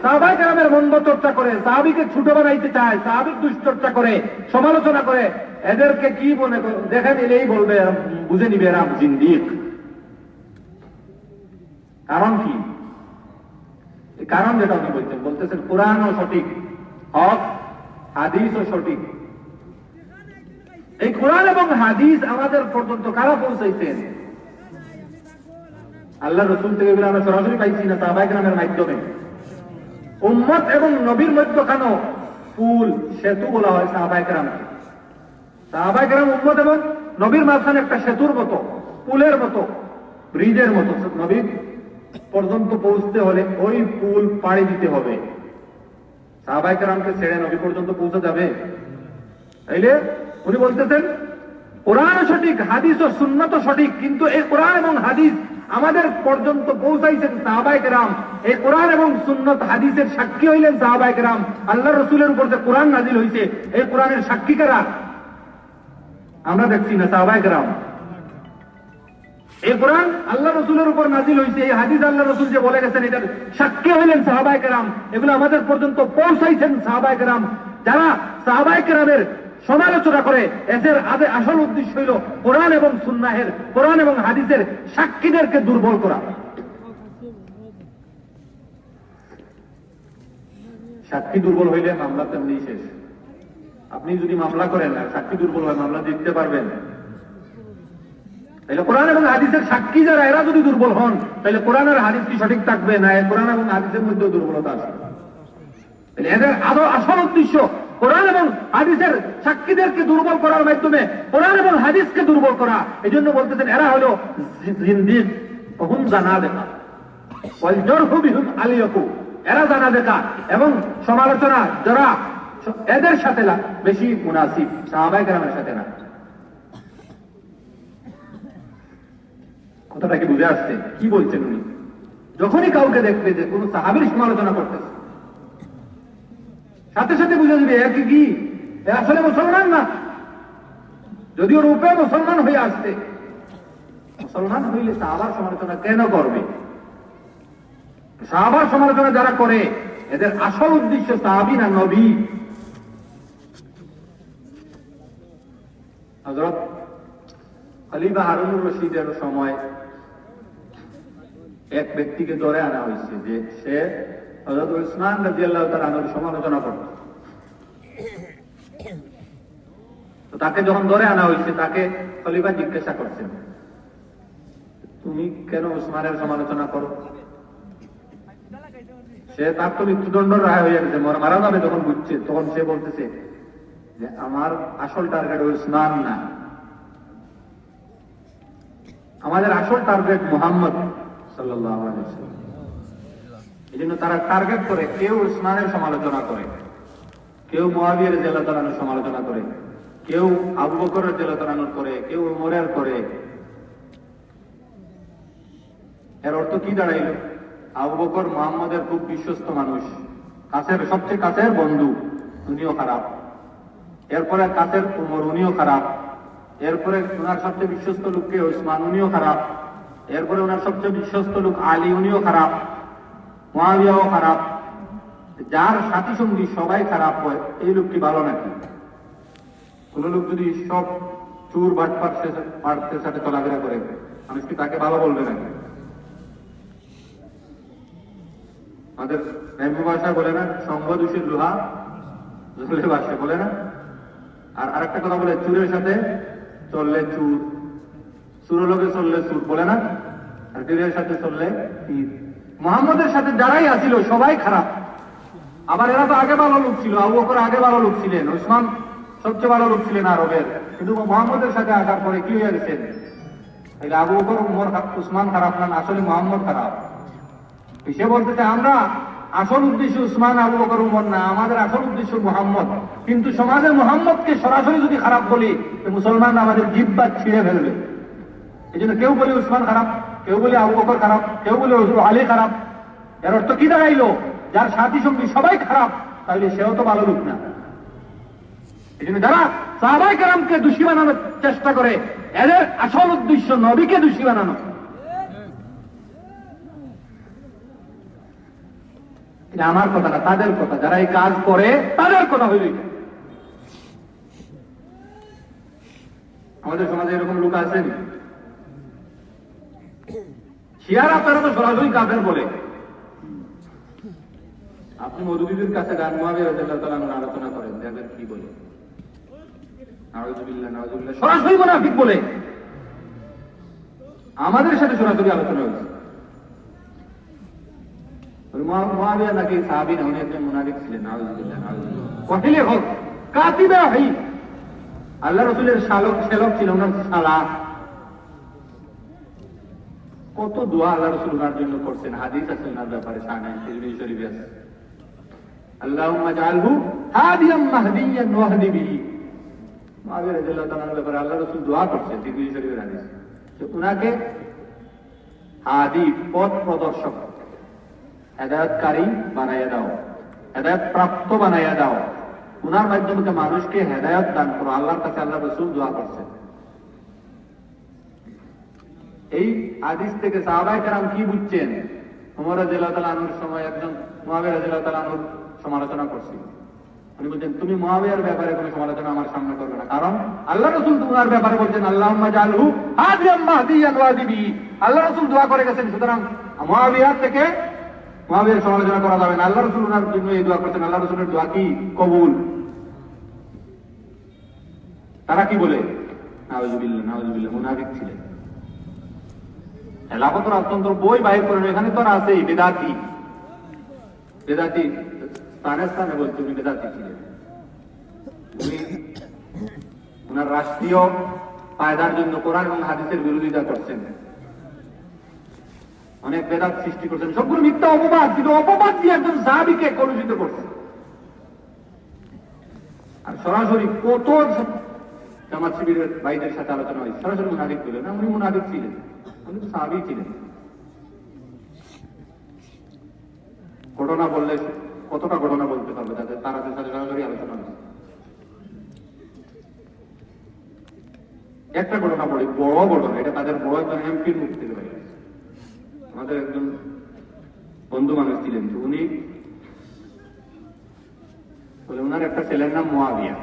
সাহাবায়ে কেরামের মন্দ চর্চা করে, সাহাবীকে ছোট বানাইতে চায়, সাহাবীর দুশ্চর্চা করে, সমালোচনা করে, এদেরকে কি মনে দেখেন এলেই বলবে, বুঝে নিবে এরা জিনদিক। কারণ কি? কারণ যেটা উনি বলতেছেন কোরআনও সঠিক, হক হাদিসও সঠিক। এই কোরআন এবং হাদিস আমাদের পর্যন্ত কারা পৌঁছাইছেন? আল্লাহ রসুল থেকে বলে আমরা সরাসরি পাইছি না, সাহাবায়ে কেরামের মাধ্যমে। উম্মত এবং নবীর মধ্যখানে পুল সেতু বলা হয় সাহাবায়ে কেরামকে। সাহাবায়ে কেরাম উম্মত এবং নবীর মাঝখানে একটা সেতুর মতো, পুলের মতো, ব্রিজের মতো। নবী পর্যন্ত পৌঁছতে হলে ওই পুল পাড়ি দিতে হবে। সাহাবায়ে কেরামকে ছেড়ে নবী পর্যন্ত পৌঁছা যাবে? তাইলে উনি বলতেছেন কোরআন সঠিক, হাদিস ও সুন্নাত সঠিক, কিন্তু এই কোরআন এবং হাদিস আমাদের পর্যন্ত পৌঁছাইছেন সাহাবায়ে কেরাম। এই কোরআন এবং সুন্নাত হাদিসের সাক্ষী হইলেন সাহাবায়ে কেরাম। আল্লাহ রসুলের উপর যে কোরআন নাজিল হইছে, এই কোরআনের সাক্ষী কারা? আমরা দেখছি না, সাহাবায়ে কেরাম। এই কোরআন আল্লাহ রসুলের উপর নাজিল হইছে, এই হাদিস আল্লাহ রসুল যে বলে গেছেন, এটার সাক্ষী হইলেন সাহাবায়ে কেরাম। এগুলো আমাদের পর্যন্ত পৌঁছাইছেন সাহাবায়ে কেরাম। যারা সাহাবায়ে কেরামের সমালোচনা করে, এদের আসল উদ্দেশ্য হইল কোরআন এবং সুন্নাহের, কোরআন এবং হাদিসের সাক্ষীদেরকে দুর্বল করা। সাক্ষী দুর্বল হইলে মামলা তেমনি শেষ। আপনি যদি মামলা করেন আর সাক্ষী দুর্বল হয়, মামলা জিততে পারবেন? তাহলে কোরআন এবং হাদিসের সাক্ষী যারা, এরা যদি দুর্বল হন, তাহলে কোরআন আর হাদিস কি সঠিক থাকবে না? কোরআন এবং হাদিসের মধ্যে দুর্বলতা আছে। তাহলে এদের আসল উদ্দেশ্য কোরআন এবং হাদিসের সাক্ষীদেরকে দুর্বল করার মাধ্যমে কোরআন এবং হাদিসকে দুর্বল করা। এই জন্য বলতেছেন এরা হলো জিন্দিক, হুম জানা দেখা, এরা জানা দেখা এবং সমালোচনা যারা, এদের সাথে বেশি মুনাসিব, সাহাবায়ে কেরামের সাথে না। কথাটা কি বুঝে আসছে? কি বলছেন উনি? যখনই কাউকে দেখবে যে কোন সাহাবীর সমালোচনা করতেছে, সাথে সাথে বুঝে যাবে এর কি আসলে মুসলমান না। যদিও রূপে মুসলমান হয়ে আসছে, মুসলমান হইলে সাহাবার সমালোচনা কেন করবে? সাহাবার সমালোচনা যারা করে, এদের আসল উদ্দেশ্য সাহাবী না নবী। হযরত খলিফা হারুনুর রশিদের সময় এক ব্যক্তিকে ধরে আনা হয়েছে যে সে হযরত উসমান রাদিয়াল্লাহু তাআলা আনহুর সমালোচনা করত। তো তাকে যখন ধরে আনা হয়েছে, তাকে খলিফা জিজ্ঞাসা করছেন, তুমি কেন উসমানের সমালোচনা করো? সে তার তো মৃত্যুদণ্ড রায় হয়ে গেছে, মারা যাবে যখন বুঝছে, তখন সে বলতেছে যে আমার আসল টার্গেট উসমান না, আমাদের আসল টার্গেট মুহাম্মদ সাল্লাল্লাহু আলাইহি ওয়াসাল্লাম। এই জন্য তারা টার্গেট করে, কেউ উসমানের সমালোচনা করে, কেউ মুআবিয়া রাদিয়াল্লাহু তাআলা আনহুর সমালোচনা করে, কেউ আবু বকর রাদিয়াল্লাহু তাআলা আনহুর করে, কেউ ওমরের করে। এর অর্থ কি দাঁড়াইল? আবু বকর মুহাম্মদের খুব বিশ্বস্ত মানুষ, কাছের, সবচেয়ে কাছের বন্ধু, উনিও খারাপ। এরপরে কাছের উমর, উনিও খারাপ। এরপরে ওনার সবচেয়ে বিশ্বস্ত লোককে উসমান, উনিও খারাপ। এরপরে ওনার সবচেয়ে বিশ্বস্ত লোক আলী, উনিও খারাপ। মুআবিয়াও খারাপ। যার সাথী সঙ্গী সবাই খারাপ হয়, এই লোকটি ভালো নাকি? কোন লোক যদি সব চুর বাটপার সাথে চলাফেরা করে, মানুষ কি তাকে ভালো বলবে নাকি? আমাদের গ্রাম্য ভাষায় বলে না, সঙ্গ দোষের লোহা জলে ভাসে, বলে না? আর আরেকটা কথা বলে, চুরের সাথে চললে চুর, চুরের লোকে চললে চুর, বলে না? আর পীরের সাথে চললে পীর। মুহাম্মদের সাথে যারাই আসিল সবাই খারাপ। আবার এরা তো আগে ভালো লোক ছিল, আবু বকর আগে ভালো লোক ছিলেন, উসমান সবচেয়ে ভালো লোক ছিলেন আরবের, কিন্তু মুহাম্মদের সাথে আসার পরে কি হয়ে গেছেন? আবু বকর, উমর, উসমান খারাপ না, আসলে মুহাম্মদ খারাপ। সে বলতেছে আমরা আসল উদ্দেশ্য উসমান, আবু বকর, উমর না, আমাদের আসল উদ্দেশ্য মুহাম্মদ। কিন্তু সমাজে মুহাম্মদকে সরাসরি যদি খারাপ বলি, মুসলমান আমাদের জিহ্বা ছিঁড়ে ফেলবে। এই জন্য কেউ বলে উসমান খারাপ, কেউ বলে আবু বকর খারাপ, কেউ বলে আলী খারাপ। এর অর্থ কি দাঁড়াইলো? যার সাথী সঙ্গী সবাই খারাপ, তাহলে সেও তো ভালো লোক না। এই জন্য যারা সাহাবায়ে কেরামকে দোষী বানানোর চেষ্টা করে, এদের আসল উদ্দেশ্য নবীকে দোষী বানানো। আমার কথা না, তাদের কথা, যারা এই কাজ করে তাদের কথা হইল। আমাদের সমাজে এরকম লোক আছেন, শিয়ারা তারা তো সরাসরি কাফের বলে, আপনি মধুবিবির কাছে যান, মুআবিয়া রাদিয়াল্লাহু তাআলা আনহু আলোচনা করেন, দেখবেন কি বলে। নাউযুবিল্লাহ, নাউযুবিল্লাহ, সরাসরি মুনাফিক বলে। আমাদের সাথে সরাসরি আলোচনা হয়েছে। মুআবিয়া নাকি সাহাবী না, উনি একজন মুনাফিক ছিলেন। নাউযুবিল্লাহ, নাউযুবিল্লাহ। কহিলে হোক কাতিবা হই, আল্লাহ রাসূলের শ্যালক ছিল, ওনার শালা। কত দোয়া আল্লাহ রাসূল ওনার জন্য করছেন, হাদিস আছে ওনার ব্যাপারে, শানায় তিরমিজি শরীফে আছে। আল্লাহুম্মা জাআলহু হাদিয়াম মাহদিয়ান ওয়াহদি বিহি। মুআবিয়া রাদিয়াল্লাহু তাআলার ব্যাপারে আল্লাহ রাসূল দোয়া করছেন, তিরমিজি শরীফের হাদিস। তো উনাকে হাদি, পথ প্রদর্শক, হেদায়েতকারী বানাইয়া দাও, হেদায়েত প্রাপ্ত বানাইয়া দাও, উনার মাধ্যমে মানুষকে হেদায়েত দান করো। আল্লাহর কাছে আল্লাহ রাসূল দোয়া করছেন। এই হাদিস থেকে সাহাবায়ে কেরাম কি বুঝছেন? ওমর রাদিয়াল্লাহু তাআলা আনহুর সময় একজন মুআবিয়া রাদিয়াল্লাহু তাআলা আনহুর সমালোচনা করছিল। উনি বলছেন, তুমি মুআবিয়ার ব্যাপারে কোনো সমালোচনা আমার সামনে করবে না, কারণ আল্লাহ রাসূল তোমার ব্যাপারে বলছেন আল্লাহুম্মা জাআলহু হাদিয়াম মাহদিয়ান ওয়াদিবি। আল্লাহ রাসূল দোয়া করে গেছেন, সুতরাং মুআবিয়ার থেকে মুআবিয়ার সমালোচনা করা যাবে না। আল্লাহ রাসূল ওনার জন্য এই দোয়া করছেন, আল্লাহ রাসূলের দোয়া কি কবুল। তারা কি বলে? নাউযুবিল্লাহ, নাউযুবিল্লাহ, মুনাফিক ছিলেন। খেলাফত রাজতন্ত্র বই বাইর করেন, এখানে তো আছেই বেদাতি। বেদাতি স্থানে স্থানে বলতে উনি বেদাতি ছিলেন। উনি ওনার রাষ্ট্রীয় ফায়দার জন্য কোরআন এবং হাদিসের বিরোধিতা করছেন, অনেক বেদাত সৃষ্টি করছেন, সবগুলো মিথ্যা অপবাদ, কিন্তু অপবাদ দিয়ে একজন সাহাবীকে কলুষিত করছেন। আর সরাসরি কত জামাত শিবিরের ভাইদের সাথে আলোচনা হয়, সরাসরি মুনাফিক বলেন না, উনি মুনাফিক ছিলেন, উনি তো সাহাবী ছিলেন। ঘটনা বললে কতটা ঘটনা বলতে পারবে, তাদের তাদের সাথে সরাসরি আলোচনা হয়। একটা ঘটনা বলি, বড় ঘটনা, এটা তাদের বড় একজন এমপির মুখ থেকে বাইরে। আমাদের একজন বন্ধু মানুষ ছিলেন, উনি বলে ওনার একটা ছেলের নাম মুআবিয়া।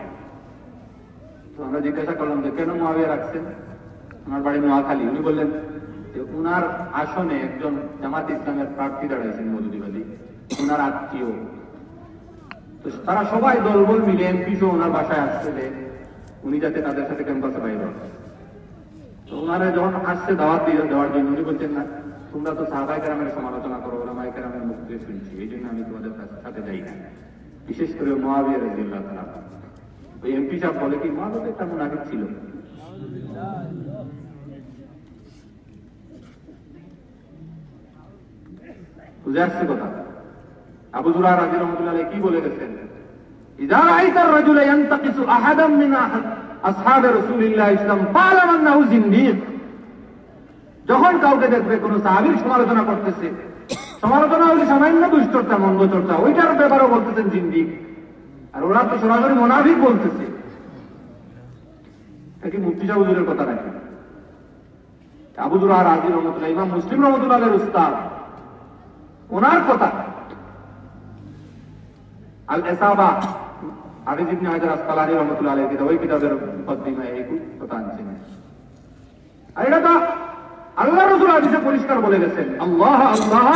তো আমরা জিজ্ঞাসা করলাম যে কেন মুআবিয়া রাখছেন, ওনার বাড়ি নোয়াখালী। উনি বললেন যে উনার আসনে একজন জামাত ইসলামের প্রার্থী দাঁড়াইছেন মৌলভীবাদী, ওনার আত্মীয়। তো তারা সবাই দলবল মিলে এমপি সহ ওনার বাসায় আসছে যে উনি যাতে তাদের সাথে ক্যাম্পাসে বাইরে হয়। তো ওনারা যখন আসছে দাওয়াত দেওয়ার জন্য, উনি বলছেন না তোমরা তো সাহাবায়ে কেরামের সমালোচনা করো, ওলামায়ে কেরামের মুখ দিয়ে শুনছি, এই জন্য আমি তোমাদের সাথে যাই না। বিশেষ করে মুআবিয়া রাদিয়াল্লাহু তাআলা। ওই এমপি সাহেব বলে কি, মুআবিয়া একটা মুনাফিক ছিল। বুঝে আসছে কথা? আবু যুরা রাদিয়াল্লাহু আনহু কি বলে গেছেন? ইযা রাআইতা আর-রাজুলা ইয়ানতাকিসু আহাদাম মিন আসহাব রাসূলিল্লাহ ইসলাম ফালাম আন্নাহু জিন্দিক। যখন কাউকে দেখবে কোন সাহাবীর সমালোচনা করতেছে, সমালোচনা হলে সামান্য দুশ্চর্চা, মন্দ চর্চা, ওইটার ব্যাপারে বলতেছেন জিন্দিক, আর ওরা তো সরাসরি মুনাফিক বলতেছে। এটা কি মুফতি সাহেব হুজুরের কথা নাকি? আবু যুরা রাদিয়াল্লাহু রাহমাতুল্লাহ, ইমাম মুসলিম রাহমাতুল্লাহর উস্তাদ, ওনার কথা। আল ইসাবা হাফিজ ইবনে হাজার আসকালানী রাহমাতুল্লাহ আলাইহি ওই কিতাবের মুকদ্দিমায় এই কথা আনছেন। আর এটা তো আল্লাহ রাসূল হাদিসে পরিষ্কার বলে গেছেন, আল্লাহ আল্লাহ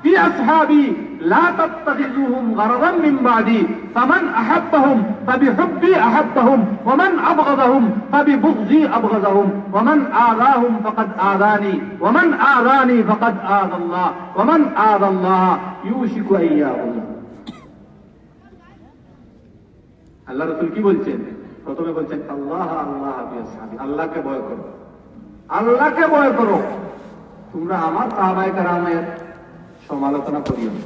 ফি আসহাবি লা তাত্তাখিযুহুম গারাদান মিন বাদি ফামান আহাব্বাহুম ফাবিহুব্বি আহাব্বাহুম ওয়া মান আবগাদাহুম ফাবিবুগযি আবগাদাহুম ওয়া মান আযাহুম ফাকাদ আযানি ওয়া মান আযানি ফাকাদ আযাল্লাহ ওয়া মান আযাল্লাহ ইউশিকু আইয়াহুল্লাহ। আল্লাহ রাসূল কি বলছেন? প্রথমে বলছেন আল্লাহ আল্লাহ ফি আসহাবি, আল্লাহকে ভয় করো, আল্লাহকে ভয় করো, তোমরা আমার সাহাবায়ে কেরামের সমালোচনা করিও না,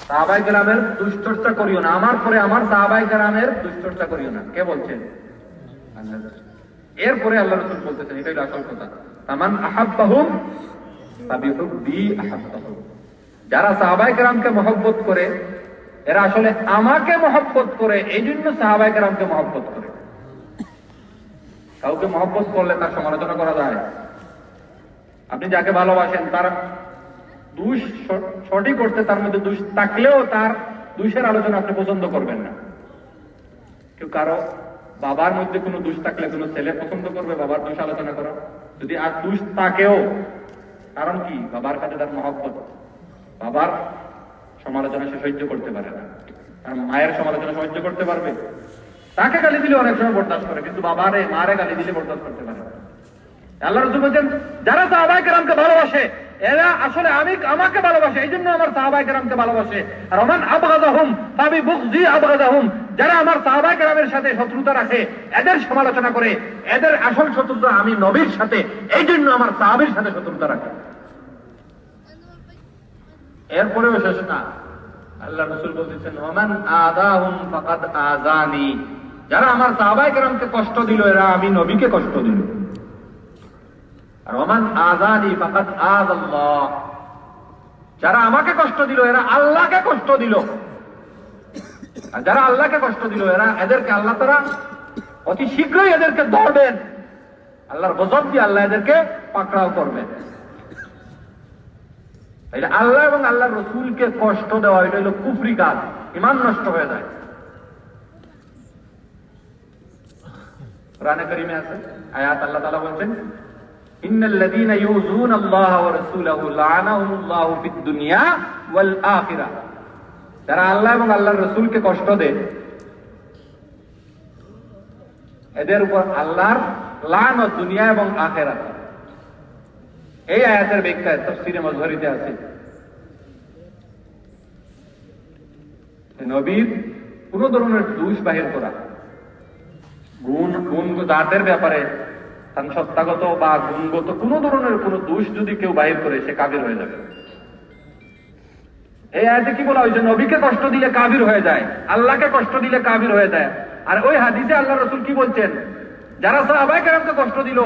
সাহাবায়ে কেরামের দুশ্চর্চা করিও না, আমার পরে আমার সাহাবায়ে কেরামের দুশ্চর্চা করিও না। কে বলছেন? আল্লাহ রাসূল। এরপরে আল্লাহ রাসূল বলতেছেন, এটাই আসল কথা, তামান আহাব্বাহুম ফাবিহুব্বি আহাব্বাহুম। যারা সাহাবায়ে কেরামকে মহব্বত করে, এরা আসলে আমাকে মহব্বত করে, এই জন্য সাহাবায়ে কেরামকে মহব্বত করে। কাউকে মহব্বত করলে তার সমালোচনা করা যায়। আপনি যাকে ভালোবাসেন তার দোষ সঠিক করতে, তার মধ্যে দোষ থাকলেও তার দোষের আলোচনা আপনি পছন্দ করবেন না। কেউ কারো বাবার মধ্যে কোনো দোষ থাকলে কোনো ছেলে পছন্দ করবে বাবার দোষ আলোচনা করা? যদি আর দোষ থাকেও, কারণ কি? বাবার কাছে তার মহব্বত, বাবার সমালোচনা সে সহ্য করতে পারে না। আর মায়ের সমালোচনা সহ্য করতে পারবে? তাকে গালি দিলে অনেক সময় বরদাস্ত করে, কিন্তু বাবারে মারে গালি দিলে বরদাস্ত করতে পারে না। আল্লাহ রাসূল বলেন, যারা সাহাবায়ে কেরামকে ভালোবাসে এরা আসলে আমাকে ভালোবাসে, এই জন্য আমার সাহাবায়ে কেরামকে ভালোবাসে। আর ওমান আবগাদাহুম ফাবি বুগযি আবগাদাহুম, যারা আমার সাহাবায়ে কেরামের সাথে শত্রুতা রাখে, এদের সমালোচনা করে, এদের আসল শত্রুতা আমি নবীর সাথে, এই জন্য আমার সাহাবীর সাথে শত্রুতা রাখে। এরপরেও শেষ না, আল্লাহ রাসূল বলতেছেন, ওমান আদাহুম ফাকাদ আযানি, যারা আমার সাহাবায়ে কেরামকে কষ্ট দিল এরা আমি নবীকে কষ্ট দিল। আর ওমান আযানি ফাকাদ আযাল্লাহ, যারা আমাকে কষ্ট দিল এরা আল্লাহকে কষ্ট দিল। আর যারা আল্লাহকে কষ্ট দিল এদেরকে আল্লাহ তাআলা অতি শীঘ্রই এদেরকে ধরবেন, আল্লাহর গজব দিয়ে আল্লাহ এদেরকে পাকড়াও করবেন। তাইলে আল্লাহ এবং আল্লাহর রাসূলকে কষ্ট দেওয়া এটা হলো কুফরি কাজ, ঈমান নষ্ট হয়ে যায়। কোরআনে কারীমে আছে আয়াত, আল্লাহ তাআলা বলেন, ইন্নাল্লাযীনা ইউযুনা আল্লাহ ওয়া রাসূলাহু লা'নাহুমুল্লাহু ফিদ দুনিয়া ওয়াল আখিরাহ, যারা আল্লাহ এবং আল্লাহর রাসূলকে কষ্ট দেয় এদের উপর আল্লাহর লানত দুনিয়া এবং আখিরাত। এই আয়াতের ব্যাখ্যায় তাফসীরে মাজহারিতে আছে, নবীর কোন ধরনের দোষ বাহির করা, গুণ জাতের ব্যাপারে সত্তাগত বা গুণগত কোন ধরনের কোন দোষ যদি কেউ বাহির করে সে কাফির হয়ে যাবে। এই আয়াতে কি বলা হয়েছে? নবীকে কষ্ট দিলে কাফির হয়ে যায়, আল্লাহকে কষ্ট দিলে কাফির হয়ে যায়। আর ওই হাদিসে আল্লাহ রাসূল কি বলছেন? যারা সাহাবায়ে কেরামকে কষ্ট দিল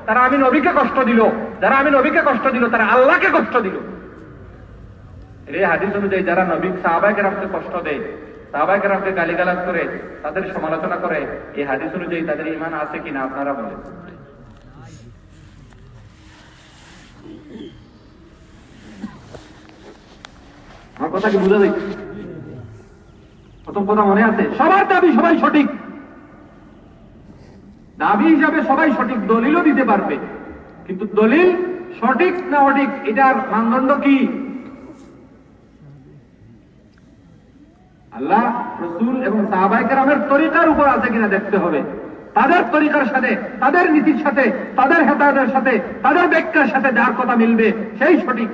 তারা আমি নবীকে কষ্ট দিল, যারা আমি নবীকে কষ্ট দিল তারা আল্লাহকে কষ্ট দিল। এই হাদিস অনুযায়ী যারা নবী সাহাবায়ে কেরামকে কষ্ট দেয়, সাহাবায়ে কেরামকে গালিগালাজ করে, তাদের সমালোচনা করে, এই হাদিস অনুযায়ী তাদের ঈমান আছে কিনা আপনারা বলেন। আমার কথা কি বুঝা যাচ্ছে? প্রথম কথা মনে আছে, সবার দাবি সবাই সঠিক, দাবি হিসাবে সবাই সঠিক, দলিলও দিতে পারবে, কিন্তু দলিল সঠিক না সঠিক এটার মানদণ্ড কি? আল্লাহ, রাসূল এবং সাহাবায়ে কেরামের তরিকার উপর আছে কিনা দেখতে হবে। তাদের তরিকার সাথে, তাদের নীতির সাথে, তাদের হেদায়েতের সাথে, তাদের ব্যাখ্যার সাথে যার কথা মিলবে সেই সঠিক,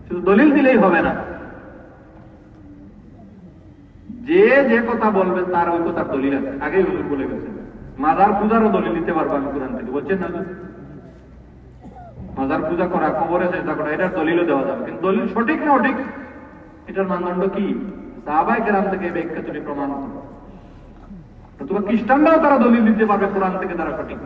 শুধু দলিল দিলেই হবে না। যে যে কথা বলবে তার ওই কথার দলিল আছে, আগেই হুজুর বলে গেছেন। মাজার পূজারও দলিল দিতে পারবো আমি কোরআন থেকে, বলছেন না? মাজার পূজা করা, কবরে চেষ্টা করা, এটার দলিলও দেওয়া যাবে, কিন্তু দলিল সঠিক না সঠিক এটার মানদণ্ড কি? সাহাবায়ে কেরাম থেকে ব্যাখ্যা তুমি প্রমাণ করো। অথবা খ্রিস্টানরাও তারা দলিল দিতে পারবে কোরআন থেকে তারা সঠিক।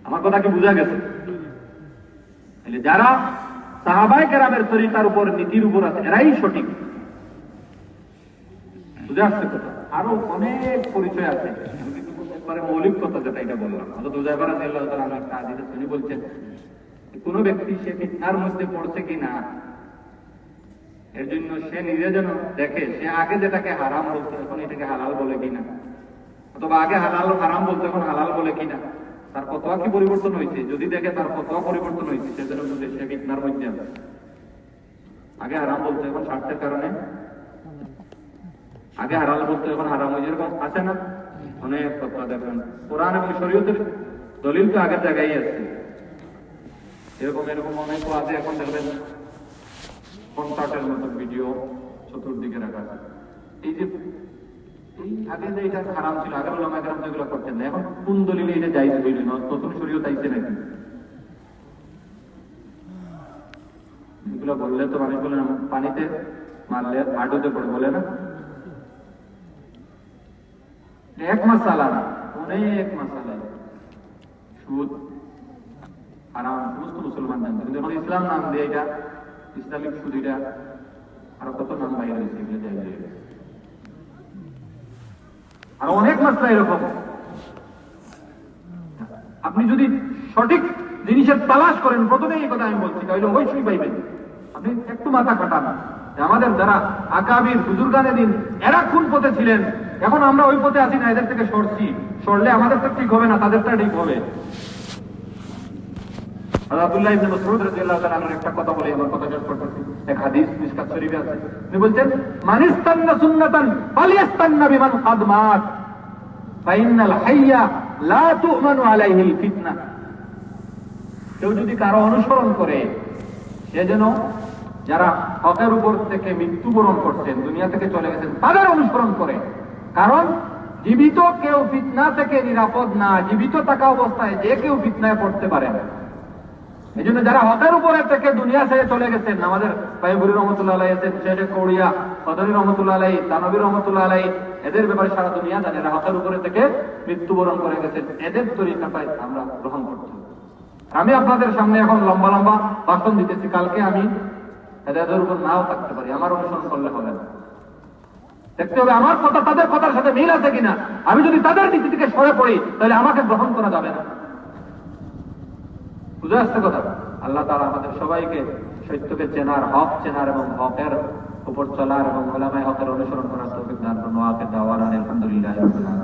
আমার কথা কি বুঝা গেছে? যারা সাহাবায়ে কেরামের তরিকার উপর, নীতির উপর আছে এরাই সঠিক। বুঝে আসছে কথা? আরো অনেক পরিচয় আছে, মৌলিক কথা যেটা এটা বললাম। হযরত হুযায়ফা রাদিয়াল্লাহু তাআলা আনহু একটা হাদিসে তিনি বলছেন, কোন ব্যক্তি সে ফিতনার মধ্যে পড়ছে কিনা এর জন্য সে নিজে যেন দেখে সে আগে যেটাকে হারাম বলতো এখন এটাকে হালাল বলে কিনা, অথবা আগে হালাল হারাম বলতো এখন হালাল বলে কিনা, তার ফতোয়া কি পরিবর্তন হয়েছে। যদি দেখে তার ফতোয়া পরিবর্তন হয়েছে সে যেন বুঝে সে ফিতনার মধ্যে আছে। আগে হারাম বলতো এখন স্বার্থের কারণে, আগে হালাল বলতো এখন হারাম হয়েছে, এরকম আছে না অনেক ফতোয়া দেখবেন। কোরআন এবং শরীয়তের দলিল তো আগের জায়গায় আছে, এরকম এরকম অনেক আছে। এখন দেখবেন কনসার্টের মতো ভিডিও চতুর্দিকে রাখা আছে। এই যে এই আগে যে এটা হারাম ছিল, আগের ওলামা কেরাম এগুলো করতেন না, এখন কোন দলিলে এটা জায়েজ হইল না? নতুন শরীয়ত আইছে নাকি? এগুলো বললে তো মানুষ বলে পানিতে মারলে হাঁটুতে পড়ে, বলে না? এক মাসালা না, অনেক মাসালা। সুদ হারাম সমস্ত মুসলমান জানতো, কিন্তু এখন ইসলাম নাম দিয়ে এটা ইসলামিক সুদ, এটা আরো কত নাম বাইরে হয়েছে, এগুলো জায়েজ হয়ে গেছে। আর অনেক মাত্রা এরকম। আপনি যদি সঠিক জিনিসের তালাশ করেন, প্রথমে এই কথা আমি বলছি তাহলে অবশ্যই পাইবেন। আপনি একটু মাথা খাটান, আমাদের যারা আকাবির বুজুর্গানে দিন এরা কোন পথে ছিলেন, এখন আমরা ওই পথে আছি না, এদের থেকে সরলে আমাদের তো ঠিক হবে না, তাদেরটা ঠিক হবে। আব্দুল্লাহ ইবনে মাসউদ রাদিয়াল্লাহু তাআলা আনহু একটা কথা বলে, আমার কথা শেষ করতেছি। এক হাদিস মিশকাত শরীফে আছে, তিনি বলছেন, মান ইস্তান্না সুন্নাতান ফালিয়াস্তান্না বিমান কাদ মাত ফাইন্নাল হাইয়া লা তু'মানু আলাইহিল ফিতনা। কেউ যদি কারো অনুসরণ করে, সে যেন যারা হকের উপর থেকে মৃত্যুবরণ করছেন, দুনিয়া থেকে চলে গেছেন, তাদের অনুসরণ করে। কারণ জীবিত কেউ ফিতনা থেকে নিরাপদ না, জীবিত থাকা অবস্থায় যে কেউ ফিতনায় পড়তে পারে না। এই জন্য যারা হকের উপরে থেকে দুনিয়া ছেড়ে চলে গেছেন, আমাদের পাইবুরি রহমতুল্লাহ আলাইহি আছেন, শেখ কৌড়িয়া, সদরী রহমতুল্লাহ আলাইহি, তানবী রহমতুল্লাহ আলাইহি, এদের ব্যাপারে সারা দুনিয়া জানে, এরা হকের উপরে থেকে মৃত্যুবরণ করে গেছেন, এদের তরিকাটাই আমরা গ্রহণ করছি। আমি আপনাদের সামনে এখন লম্বা লম্বা ভাষণ দিতেছি, কালকে আমি এদের উপর নাও থাকতে পারি, আমার অনুসরণ করলে হবে না। দেখতে হবে আমার কথা তাদের কথার সাথে মিল আছে কিনা। আমি যদি তাদের নীতি থেকে সরে পড়ি, তাহলে আমাকে গ্রহণ করা যাবে না। বুঝে আসছে কথা? আল্লাহ তাআলা আমাদের সবাইকে সত্যকে চেনার, হক চেনার এবং হকের উপর চলার এবং উলামায়ে হকের অনুসরণ করার তৌফিক দান করুন। ওয়া আখিরু দাওয়ানা আলহামদুলিল্লাহি রাব্বিল আলামিন।